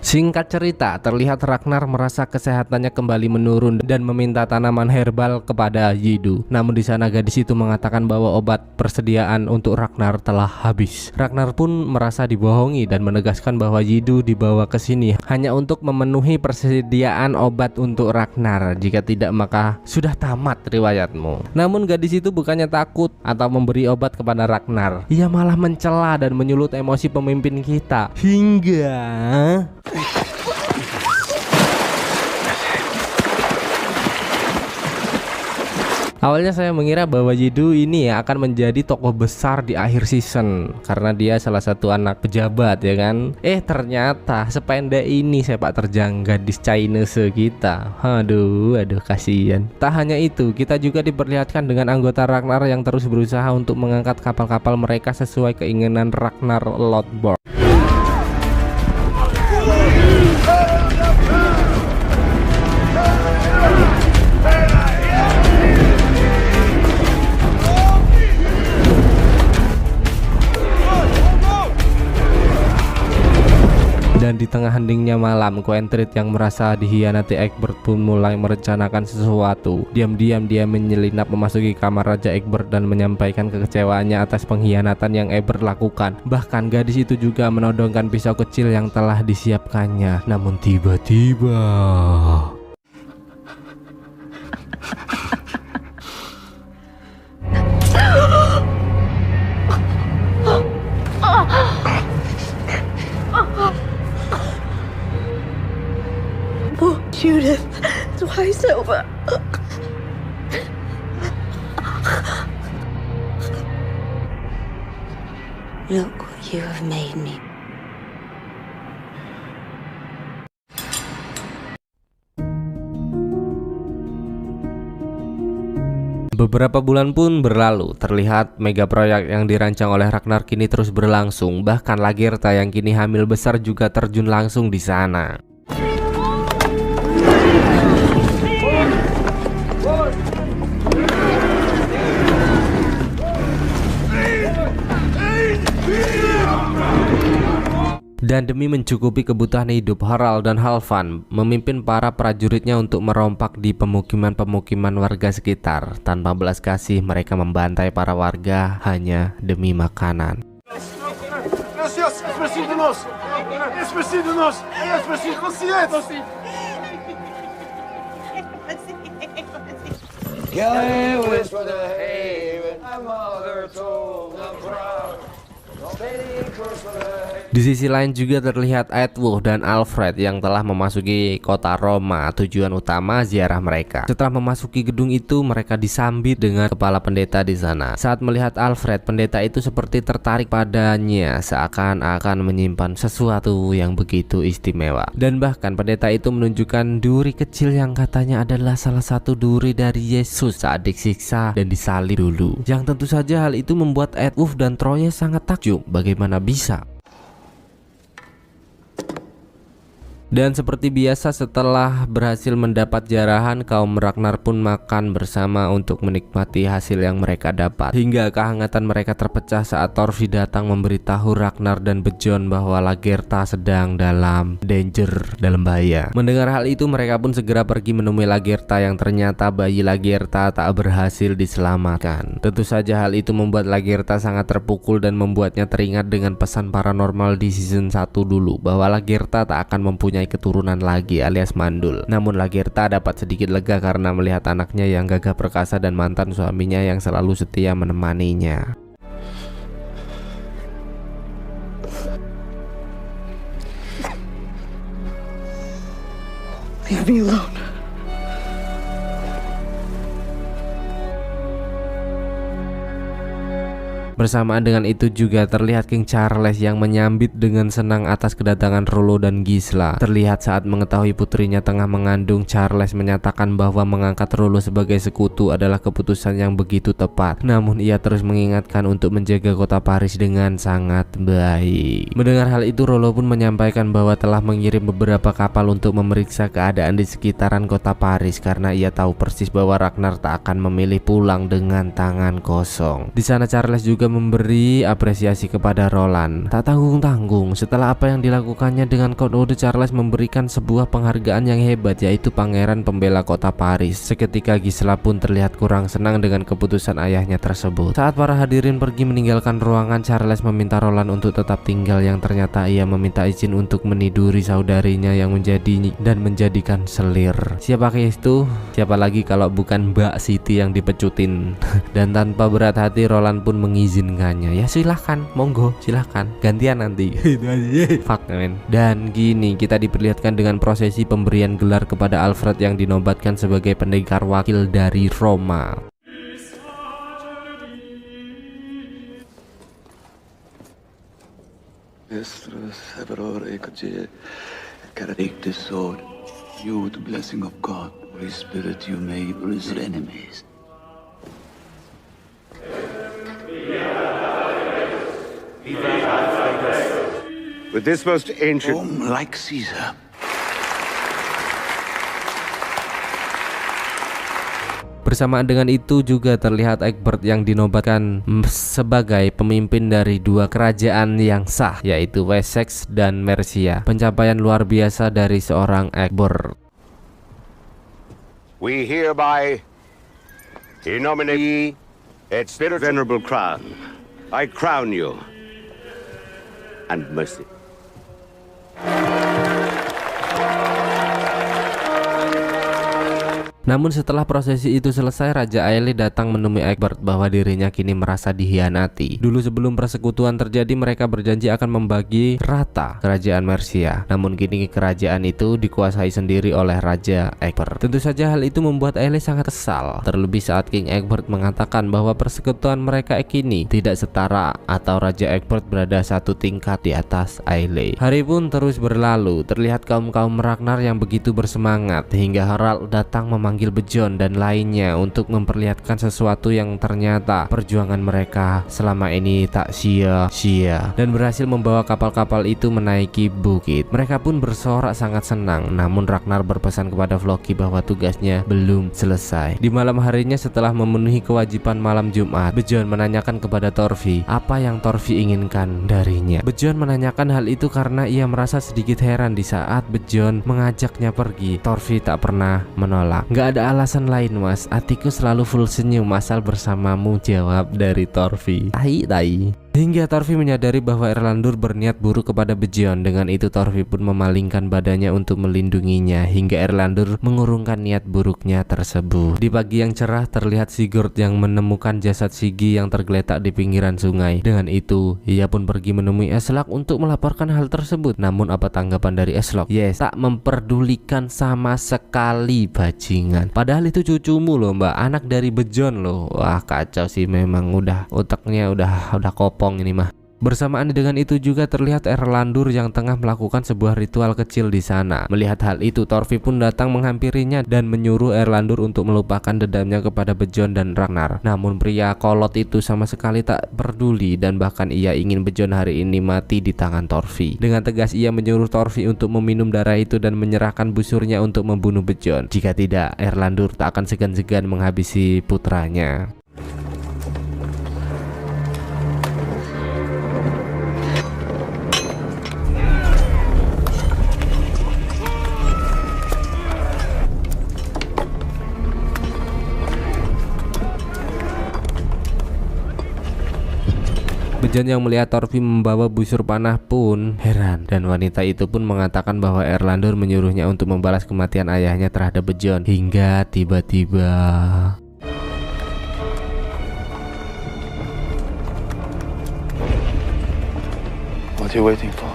Speaker 1: Singkat cerita, terlihat Ragnar merasa kesehatannya kembali menurun dan meminta tanaman herbal kepada Yidu. Namun di sana gadis itu mengatakan bahwa obat persediaan untuk Ragnar telah habis. Ragnar pun merasa dibohongi dan menegaskan bahwa Yidu dibawa ke sini hanya untuk memenuhi persediaan obat untuk Ragnar. Jika tidak, maka sudah tamat riwayatmu. Namun gadis itu bukannya takut atau memberi obat kepada Ragnar. Ia malah mencela dan menyulut emosi pemimpin kita hingga awalnya saya mengira bahwa Yidu ini ya akan menjadi tokoh besar di akhir season karena dia salah satu anak pejabat ya kan. Ternyata sependek ini sepak terjang gadis Chinese kita. Aduh kasihan. Tak hanya itu, kita juga diperlihatkan dengan anggota Ragnar yang terus berusaha untuk mengangkat kapal-kapal mereka sesuai keinginan Ragnar Lothbrok. Dan di tengah heningnya malam, Quentrid yang merasa dihianati Egbert pun mulai merencanakan sesuatu. Diam-diam dia menyelinap memasuki kamar Raja Egbert dan menyampaikan kekecewaannya atas pengkhianatan yang Egbert lakukan. Bahkan gadis itu juga menodongkan pisau kecil yang telah disiapkannya. Namun tiba-tiba
Speaker 5: Judith, twice over.
Speaker 8: Look what you have made me.
Speaker 1: beberapa bulan pun berlalu. Terlihat mega proyek yang dirancang oleh Ragnar kini terus berlangsung. Bahkan Lagertha yang kini hamil besar juga terjun langsung di sana. Dan demi mencukupi kebutuhan hidup, Harald dan Halfdan memimpin para prajuritnya untuk merompak di pemukiman-pemukiman warga sekitar. Tanpa belas kasih mereka membantai para warga hanya demi makanan. Di sisi lain juga terlihat Eadwulf dan Alfred yang telah memasuki kota Roma, tujuan utama ziarah mereka. Setelah memasuki gedung itu, mereka disambit dengan kepala pendeta di sana. Saat melihat Alfred, pendeta itu seperti tertarik padanya, seakan-akan menyimpan sesuatu yang begitu istimewa. Dan bahkan pendeta itu menunjukkan duri kecil yang katanya adalah salah satu duri dari Yesus saat disiksa dan disalib dulu. Yang tentu saja hal itu membuat Eadwulf dan Troye sangat takjub. Bagaimana bisa? Dan seperti biasa setelah berhasil mendapat jarahan, kaum Ragnar pun makan bersama untuk menikmati hasil yang mereka dapat. Hingga kehangatan mereka terpecah saat Thorfi datang memberitahu Ragnar dan Bjorn bahwa Lagertha sedang dalam bahaya. Mendengar hal itu mereka pun segera pergi menemui Lagertha yang ternyata bayi Lagertha tak berhasil diselamatkan. Tentu saja hal itu membuat Lagertha sangat terpukul dan membuatnya teringat dengan pesan paranormal di season 1 dulu bahwa Lagertha tak akan mempunyai keturunan lagi alias mandul. Namun Lagertha dapat sedikit lega karena melihat anaknya yang gagah perkasa dan mantan suaminya yang selalu setia menemaninya.
Speaker 3: Leave me alone.
Speaker 1: Bersamaan dengan itu juga terlihat King Charles yang menyambit dengan senang atas kedatangan Rollo dan Gisla. Terlihat saat mengetahui putrinya tengah mengandung, Charles menyatakan bahwa mengangkat Rollo sebagai sekutu adalah keputusan yang begitu tepat. Namun ia terus mengingatkan untuk menjaga kota Paris dengan sangat baik. Mendengar hal itu, Rollo pun menyampaikan bahwa telah mengirim beberapa kapal untuk memeriksa keadaan di sekitaran kota Paris karena ia tahu persis bahwa Ragnar tak akan memilih pulang dengan tangan kosong. Di sana Charles juga memberi apresiasi kepada Roland. Tak tanggung-tanggung, setelah apa yang dilakukannya dengan kode Charles memberikan sebuah penghargaan yang hebat, yaitu Pangeran Pembela Kota Paris. Seketika Gisla pun terlihat kurang senang dengan keputusan ayahnya tersebut. Saat para hadirin pergi meninggalkan ruangan, Charles meminta Roland untuk tetap tinggal, yang ternyata ia meminta izin untuk meniduri saudarinya yang menjadikan selir. Siapa itu? Siapa lagi kalau bukan Mbak Siti yang dipecutin. Dan tanpa berat hati Roland pun mengizinkannya. Ya silahkan, monggo, silahkan, gantian nanti. Fuck man. Dan gini kita diperlihatkan dengan prosesi pemberian gelar kepada Alfred yang dinobatkan sebagai pendekar wakil dari Roma.
Speaker 9: Take this sword. You, with the blessing of God, Holy Spirit, you may resist enemies.
Speaker 2: With this most ancient...
Speaker 9: Rome like Caesar.
Speaker 1: Bersamaan dengan itu juga terlihat Egbert yang dinobatkan sebagai pemimpin dari dua kerajaan yang sah, yaitu Wessex dan Mercia. Pencapaian luar biasa dari seorang Egbert.
Speaker 2: We hereby nominate its venerable crown. I crown you and mercy.
Speaker 1: Namun setelah prosesi itu selesai, Raja Aile datang menemui Egbert bahwa dirinya kini merasa dihianati. Dulu sebelum persekutuan terjadi, mereka berjanji akan membagi rata kerajaan Mercia. Namun kini kerajaan itu dikuasai sendiri oleh Raja Egbert. Tentu saja hal itu membuat Aile sangat kesal. Terlebih saat King Egbert mengatakan bahwa persekutuan mereka kini tidak setara atau Raja Egbert berada satu tingkat di atas Aile. Hari pun terus berlalu. Terlihat kaum-kaum Ragnar yang begitu bersemangat hingga Harald datang memanggil Bjorn dan lainnya untuk memperlihatkan sesuatu yang ternyata perjuangan mereka selama ini tak sia-sia, dan berhasil membawa kapal-kapal itu menaiki bukit. Mereka pun bersorak sangat senang. Namun Ragnar berpesan kepada Floki bahwa tugasnya belum selesai. Di malam harinya setelah memenuhi kewajiban malam Jumat, Bjorn menanyakan kepada Thorfi apa yang Thorfi inginkan darinya. Bjorn menanyakan hal itu karena ia merasa sedikit heran di saat Bjorn mengajaknya pergi. Thorfi tak pernah menolak. Gak ada alasan lain mas, hatiku selalu full senyum asal bersamamu, jawab dari Thorfi. Tai. Hingga Thorfi menyadari bahwa Erlendur berniat buruk kepada Bjorn. Dengan itu Thorfi pun memalingkan badannya untuk melindunginya hingga Erlendur mengurungkan niat buruknya tersebut. Di pagi yang cerah terlihat Sigurd yang menemukan jasad Sigi yang tergeletak di pinggiran sungai. Dengan itu ia pun pergi menemui Eslak untuk melaporkan hal tersebut. Namun apa tanggapan dari Eslak? Yes, tak memperdulikan sama sekali bajingan. Padahal itu cucumu loh mbak, anak dari Bjorn loh. Wah kacau sih memang, udah otaknya udah kopong ini mah. Bersamaan dengan itu juga terlihat Erlendur yang tengah melakukan sebuah ritual kecil di sana. Melihat hal itu, Thorfinn pun datang menghampirinya dan menyuruh Erlendur untuk melupakan dendamnya kepada Bjorn dan Ragnar. Namun pria kolot itu sama sekali tak peduli dan bahkan ia ingin Bjorn hari ini mati di tangan Thorfinn. Dengan tegas ia menyuruh Thorfinn untuk meminum darah itu dan menyerahkan busurnya untuk membunuh Bjorn. Jika tidak, Erlendur tak akan segan-segan menghabisi putranya. Bjorn yang melihat Thorfinn membawa busur panah pun heran, dan wanita itu pun mengatakan bahwa Erlendur menyuruhnya untuk membalas kematian ayahnya terhadap Bjorn. Hingga tiba-tiba
Speaker 4: What are you waiting for?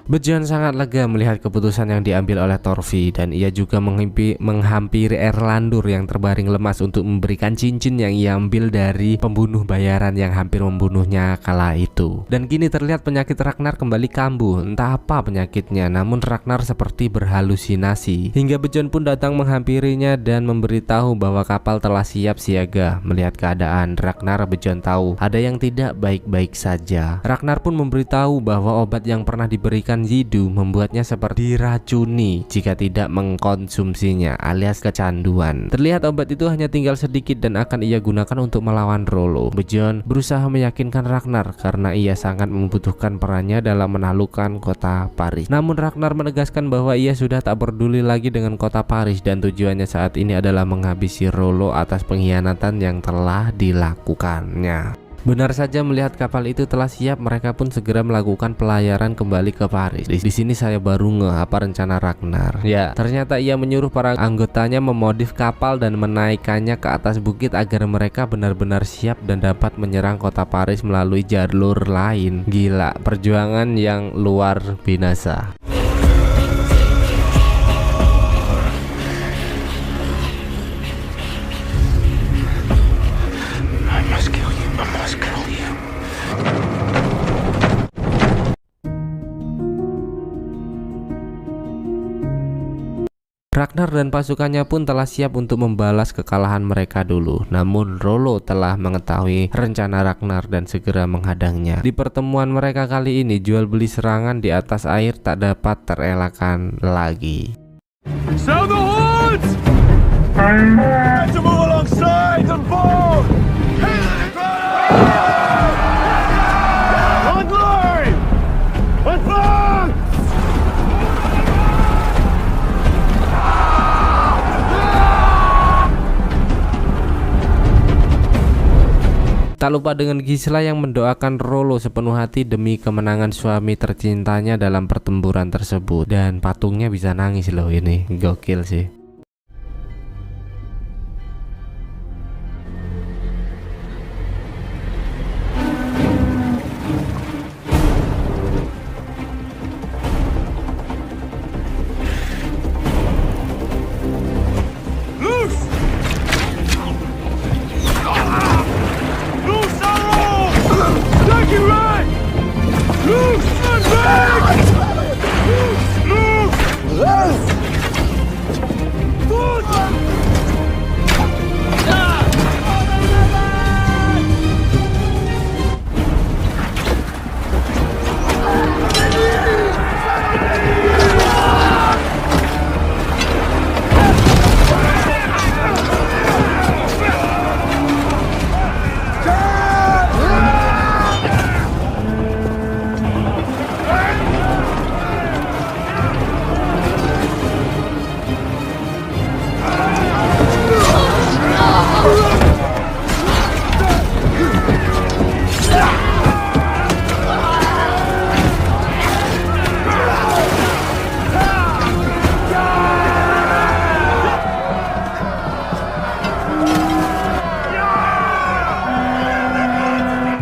Speaker 1: Bjorn sangat lega melihat keputusan yang diambil oleh Thorfinn, dan ia juga menghampiri Erlendur yang terbaring lemas untuk memberikan cincin yang ia ambil dari pembunuh bayaran yang hampir membunuhnya kala itu. Dan kini terlihat penyakit Ragnar kembali kambuh, entah apa penyakitnya, namun Ragnar seperti berhalusinasi. Hingga Bjorn pun datang menghampirinya dan memberitahu bahwa kapal telah siap siaga. Melihat keadaan Ragnar, Bjorn tahu ada yang tidak baik-baik saja. Ragnar pun memberitahu bahwa obat yang pernah diberikan Yidu membuatnya seperti diracuni jika tidak mengkonsumsinya, alias kecanduan. Terlihat obat itu hanya tinggal sedikit dan akan ia gunakan untuk melawan Rollo. Bjorn berusaha meyakinkan Ragnar karena ia sangat membutuhkan perannya dalam menaklukkan kota Paris. Namun Ragnar menegaskan bahwa ia sudah tak peduli lagi dengan kota Paris dan tujuannya saat ini adalah menghabisi Rollo atas pengkhianatan yang telah dilakukannya. Benar saja, melihat kapal itu telah siap, mereka pun segera melakukan pelayaran kembali ke Paris. Di sini saya baru ngeh apa rencana Ragnar. Ya, ternyata ia menyuruh para anggotanya memodif kapal dan menaikkannya ke atas bukit agar mereka benar-benar siap dan dapat menyerang kota Paris melalui jalur lain. Gila, perjuangan yang luar binasa. Ragnar dan pasukannya pun telah siap untuk membalas kekalahan mereka dulu. Namun Rollo telah mengetahui rencana Ragnar dan segera menghadangnya. Di pertemuan mereka kali ini, jual beli serangan di atas air tak dapat terelakkan lagi.
Speaker 2: Sound the horns! To move alongside and board! On line! Advance!
Speaker 1: Tak lupa dengan Gisela yang mendoakan Rollo sepenuh hati demi kemenangan suami tercintanya dalam pertempuran tersebut. Dan patungnya bisa nangis loh, ini gokil sih.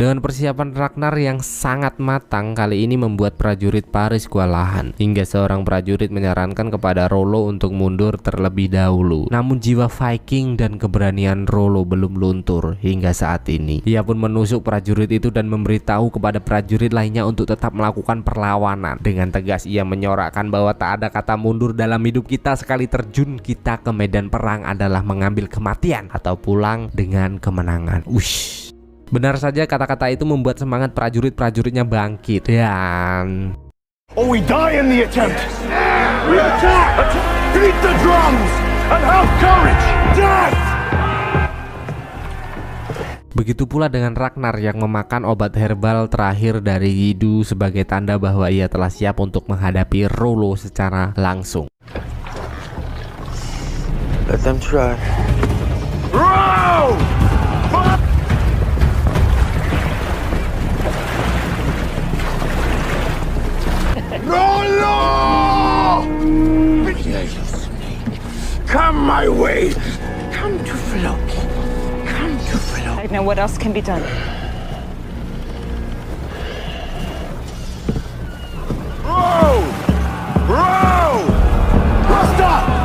Speaker 1: Dengan persiapan Ragnar yang sangat matang, kali ini membuat prajurit Paris kewalahan, hingga seorang prajurit menyarankan kepada Rollo untuk mundur terlebih dahulu. Namun jiwa Viking dan keberanian Rollo belum luntur hingga saat ini. Ia pun menusuk prajurit itu dan memberitahu kepada prajurit lainnya untuk tetap melakukan perlawanan. Dengan tegas ia menyorakkan bahwa tak ada kata mundur dalam hidup kita. Sekali terjun kita ke medan perang adalah mengambil kematian atau pulang dengan kemenangan. Ush. Benar saja, kata-kata itu membuat semangat prajurit-prajuritnya bangkit dan
Speaker 6: Or we die in the attempt. We attack! Beat the drums and have courage! Death!
Speaker 1: begitu pula dengan Ragnar yang memakan obat herbal terakhir dari Yidu sebagai tanda bahwa ia telah siap untuk menghadapi Rollo secara langsung.
Speaker 4: Let them try.
Speaker 6: Row! Rollo! Here, you snake. Come my way. Come to Floki. Come to Floki.
Speaker 3: Now, what else can be done?
Speaker 6: Row! Row! Stop!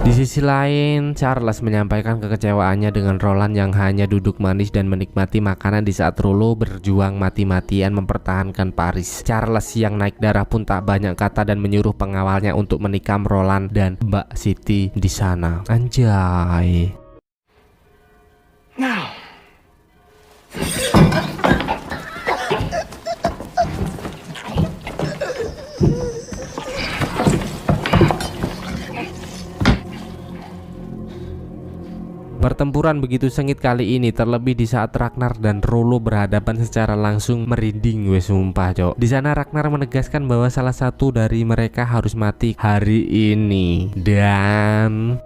Speaker 1: Di sisi lain, Charles menyampaikan kekecewaannya dengan Roland yang hanya duduk manis dan menikmati makanan di saat Rollo berjuang mati-matian mempertahankan Paris. Charles yang naik darah pun tak banyak kata dan menyuruh pengawalnya untuk menikam Roland dan Mbak Siti di sana. Anjay.
Speaker 6: Now.
Speaker 1: Pertempuran begitu sengit kali ini, terlebih di saat Ragnar dan Rollo berhadapan secara langsung, merinding wes sumpah cok. Di sana Ragnar menegaskan bahwa salah satu dari mereka harus mati hari ini dan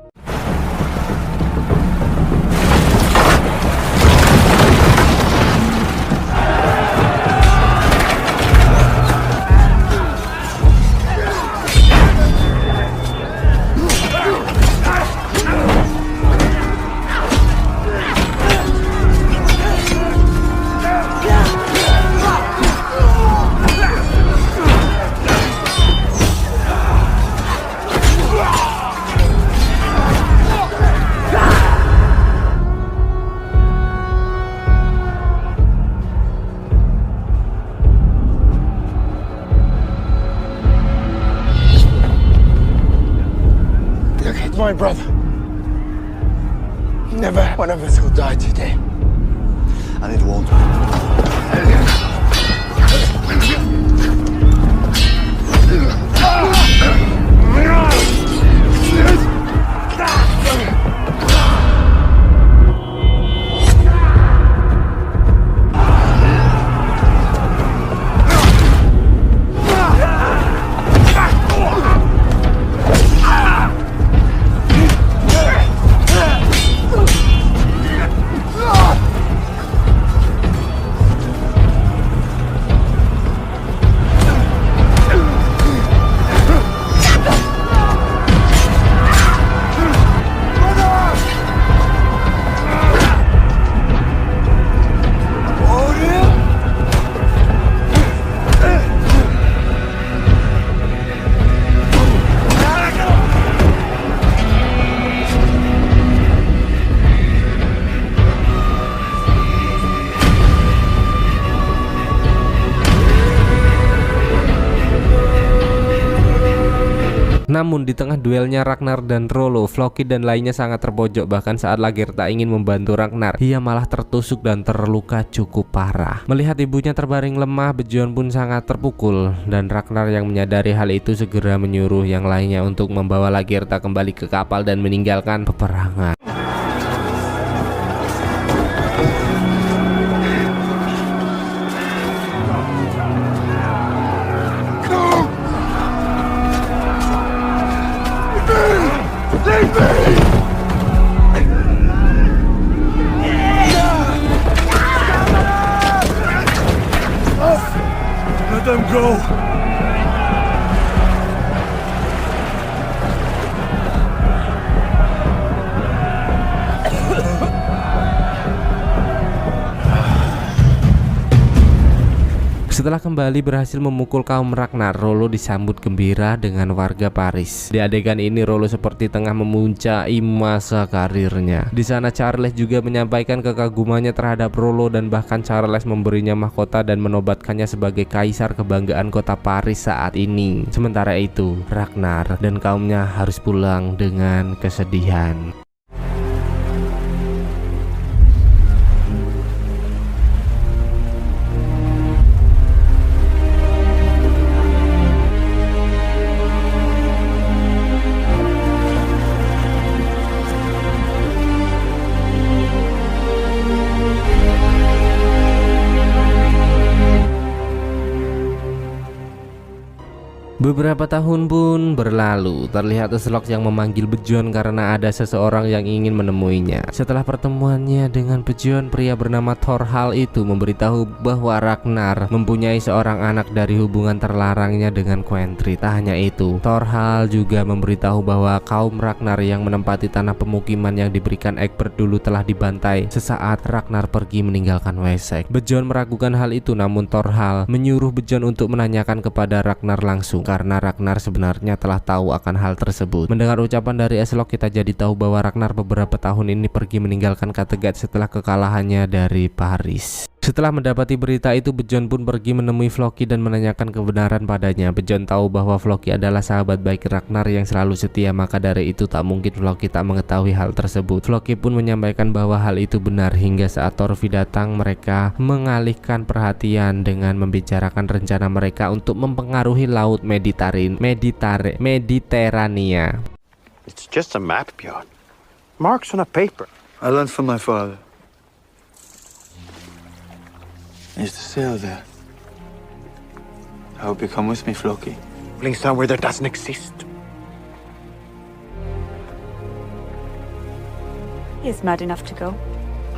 Speaker 6: My brother. Never one of us will die today.
Speaker 9: And it won't.
Speaker 1: Namun di tengah duelnya Ragnar dan Rollo, Floki dan lainnya sangat terpojok. Bahkan saat Lagertha ingin membantu Ragnar, ia malah tertusuk dan terluka cukup parah. Melihat ibunya terbaring lemah, Bejon pun sangat terpukul. Dan Ragnar yang menyadari hal itu segera menyuruh yang lainnya untuk membawa Lagertha kembali ke kapal dan meninggalkan peperangan.
Speaker 6: Let them go.
Speaker 1: Setelah kembali berhasil memukul kaum Ragnar, Rollo disambut gembira dengan warga Paris. Di adegan ini Rollo seperti tengah memuncaki masa karirnya. Di sana Charles juga menyampaikan kekagumannya terhadap Rollo dan bahkan Charles memberinya mahkota dan menobatkannya sebagai kaisar kebanggaan kota Paris saat ini. Sementara itu, Ragnar dan kaumnya harus pulang dengan kesedihan. Beberapa tahun pun berlalu. Terlihat Slok yang memanggil Bejon karena ada seseorang yang ingin menemuinya. Setelah pertemuannya dengan Bejon, pria bernama Thorhall itu memberitahu bahwa Ragnar mempunyai seorang anak dari hubungan terlarangnya dengan Quentry. Tak hanya itu, Thorhall juga memberitahu bahwa kaum Ragnar yang menempati tanah pemukiman yang diberikan Egbert dulu telah dibantai sesaat Ragnar pergi meninggalkan Wessex. Bejon meragukan hal itu, namun Thorhall menyuruh Bejon untuk menanyakan kepada Ragnar langsung, karena Ragnar sebenarnya telah tahu akan hal tersebut. Mendengar ucapan dari Slok, kita jadi tahu bahwa Ragnar beberapa tahun ini pergi meninggalkan Kattegat setelah kekalahannya dari Paris. Setelah mendapati berita itu, Bejon pun pergi menemui Floki dan menanyakan kebenaran padanya. Bejon tahu bahwa Floki adalah sahabat baik Ragnar yang selalu setia, maka dari itu tak mungkin Floki tak mengetahui hal tersebut. Floki pun menyampaikan bahwa hal itu benar. Hingga saat Thorfinn datang, mereka mengalihkan perhatian dengan membicarakan rencana mereka untuk mempengaruhi laut Mediterania.
Speaker 4: It's just a map, Bjorn. Marks on a paper.
Speaker 9: I learned from my father. I used to sail there. I hope you come with me, Floki.
Speaker 4: Sailing somewhere that doesn't exist.
Speaker 10: He is mad enough to go.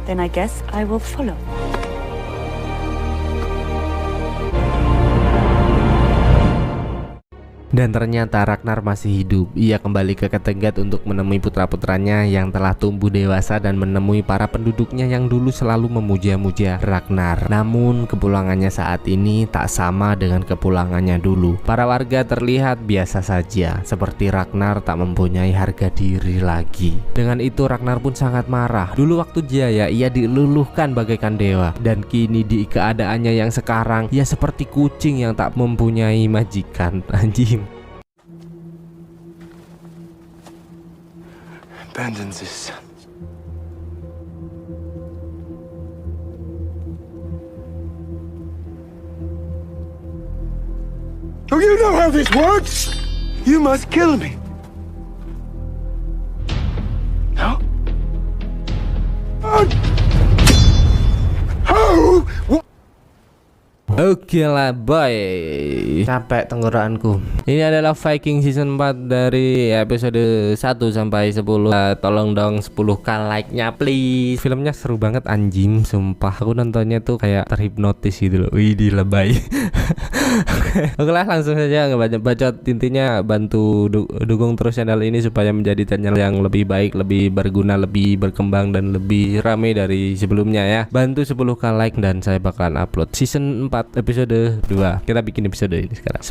Speaker 10: Then I guess I will follow.
Speaker 1: Dan ternyata Ragnar masih hidup. Ia kembali ke Kattegat untuk menemui putra-putranya yang telah tumbuh dewasa dan menemui para penduduknya yang dulu selalu memuja-muja Ragnar. Namun kepulangannya saat ini tak sama dengan kepulangannya dulu. Para warga terlihat biasa saja, seperti Ragnar tak mempunyai harga diri lagi. Dengan itu Ragnar pun sangat marah. Dulu waktu jaya ia diluluhkan bagaikan dewa, dan kini di keadaannya yang sekarang ia seperti kucing yang tak mempunyai majikan. Anjing.
Speaker 9: Abandon this.
Speaker 6: Do you know how this works?
Speaker 9: You must kill me.
Speaker 6: No? How?
Speaker 1: Oke lah boy, capek tenggorokanku. Ini adalah Viking season 4 dari episode 1 sampai 10. Tolong dong 10k like-nya please. Filmnya seru banget anjing, sumpah. Aku nontonnya tuh kayak terhipnotis gitu loh. Wih, di lebay. Oke lah, langsung saja ngebacot. Intinya bantu dukung terus channel ini supaya menjadi channel yang lebih baik, lebih berguna, lebih berkembang dan lebih rame dari sebelumnya ya. Bantu 10k like dan saya bakalan upload season 4 episode 2. Kita bikin episode ini sekarang.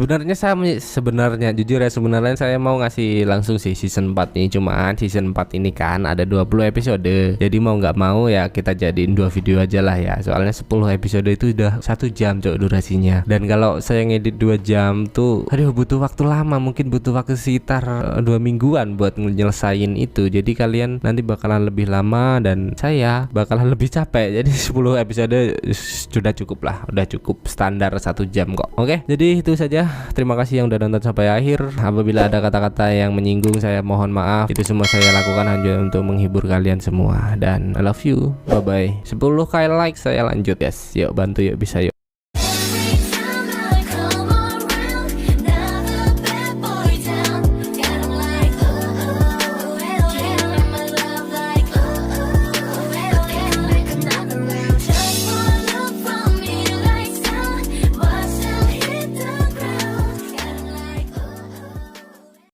Speaker 1: Sebenarnya jujur ya, sebenarnya saya mau ngasih langsung sih season 4 ini, cuman season 4 ini kan ada 20 episode. Jadi mau nggak mau ya kita jadiin 2 video aja lah ya. Soalnya 10 episode itu udah 1 jam cok durasinya. Dan kalau saya ngedit 2 jam tuh aduh butuh waktu lama, mungkin butuh waktu sekitar 2 mingguan buat nyelesain itu. Jadi kalian nanti bakalan lebih lama dan saya bakalan lebih capek. Jadi 10 episode sudah cukup lah, udah cukup standar 1 jam kok. Oke, jadi itu saja. Terima kasih yang udah nonton sampai akhir. Apabila ada kata-kata yang menyinggung, saya mohon maaf. Itu semua saya lakukan hanya untuk menghibur kalian semua. Dan I love you. Bye bye. 10k like saya lanjut guys. Yuk bantu yuk, bisa yuk.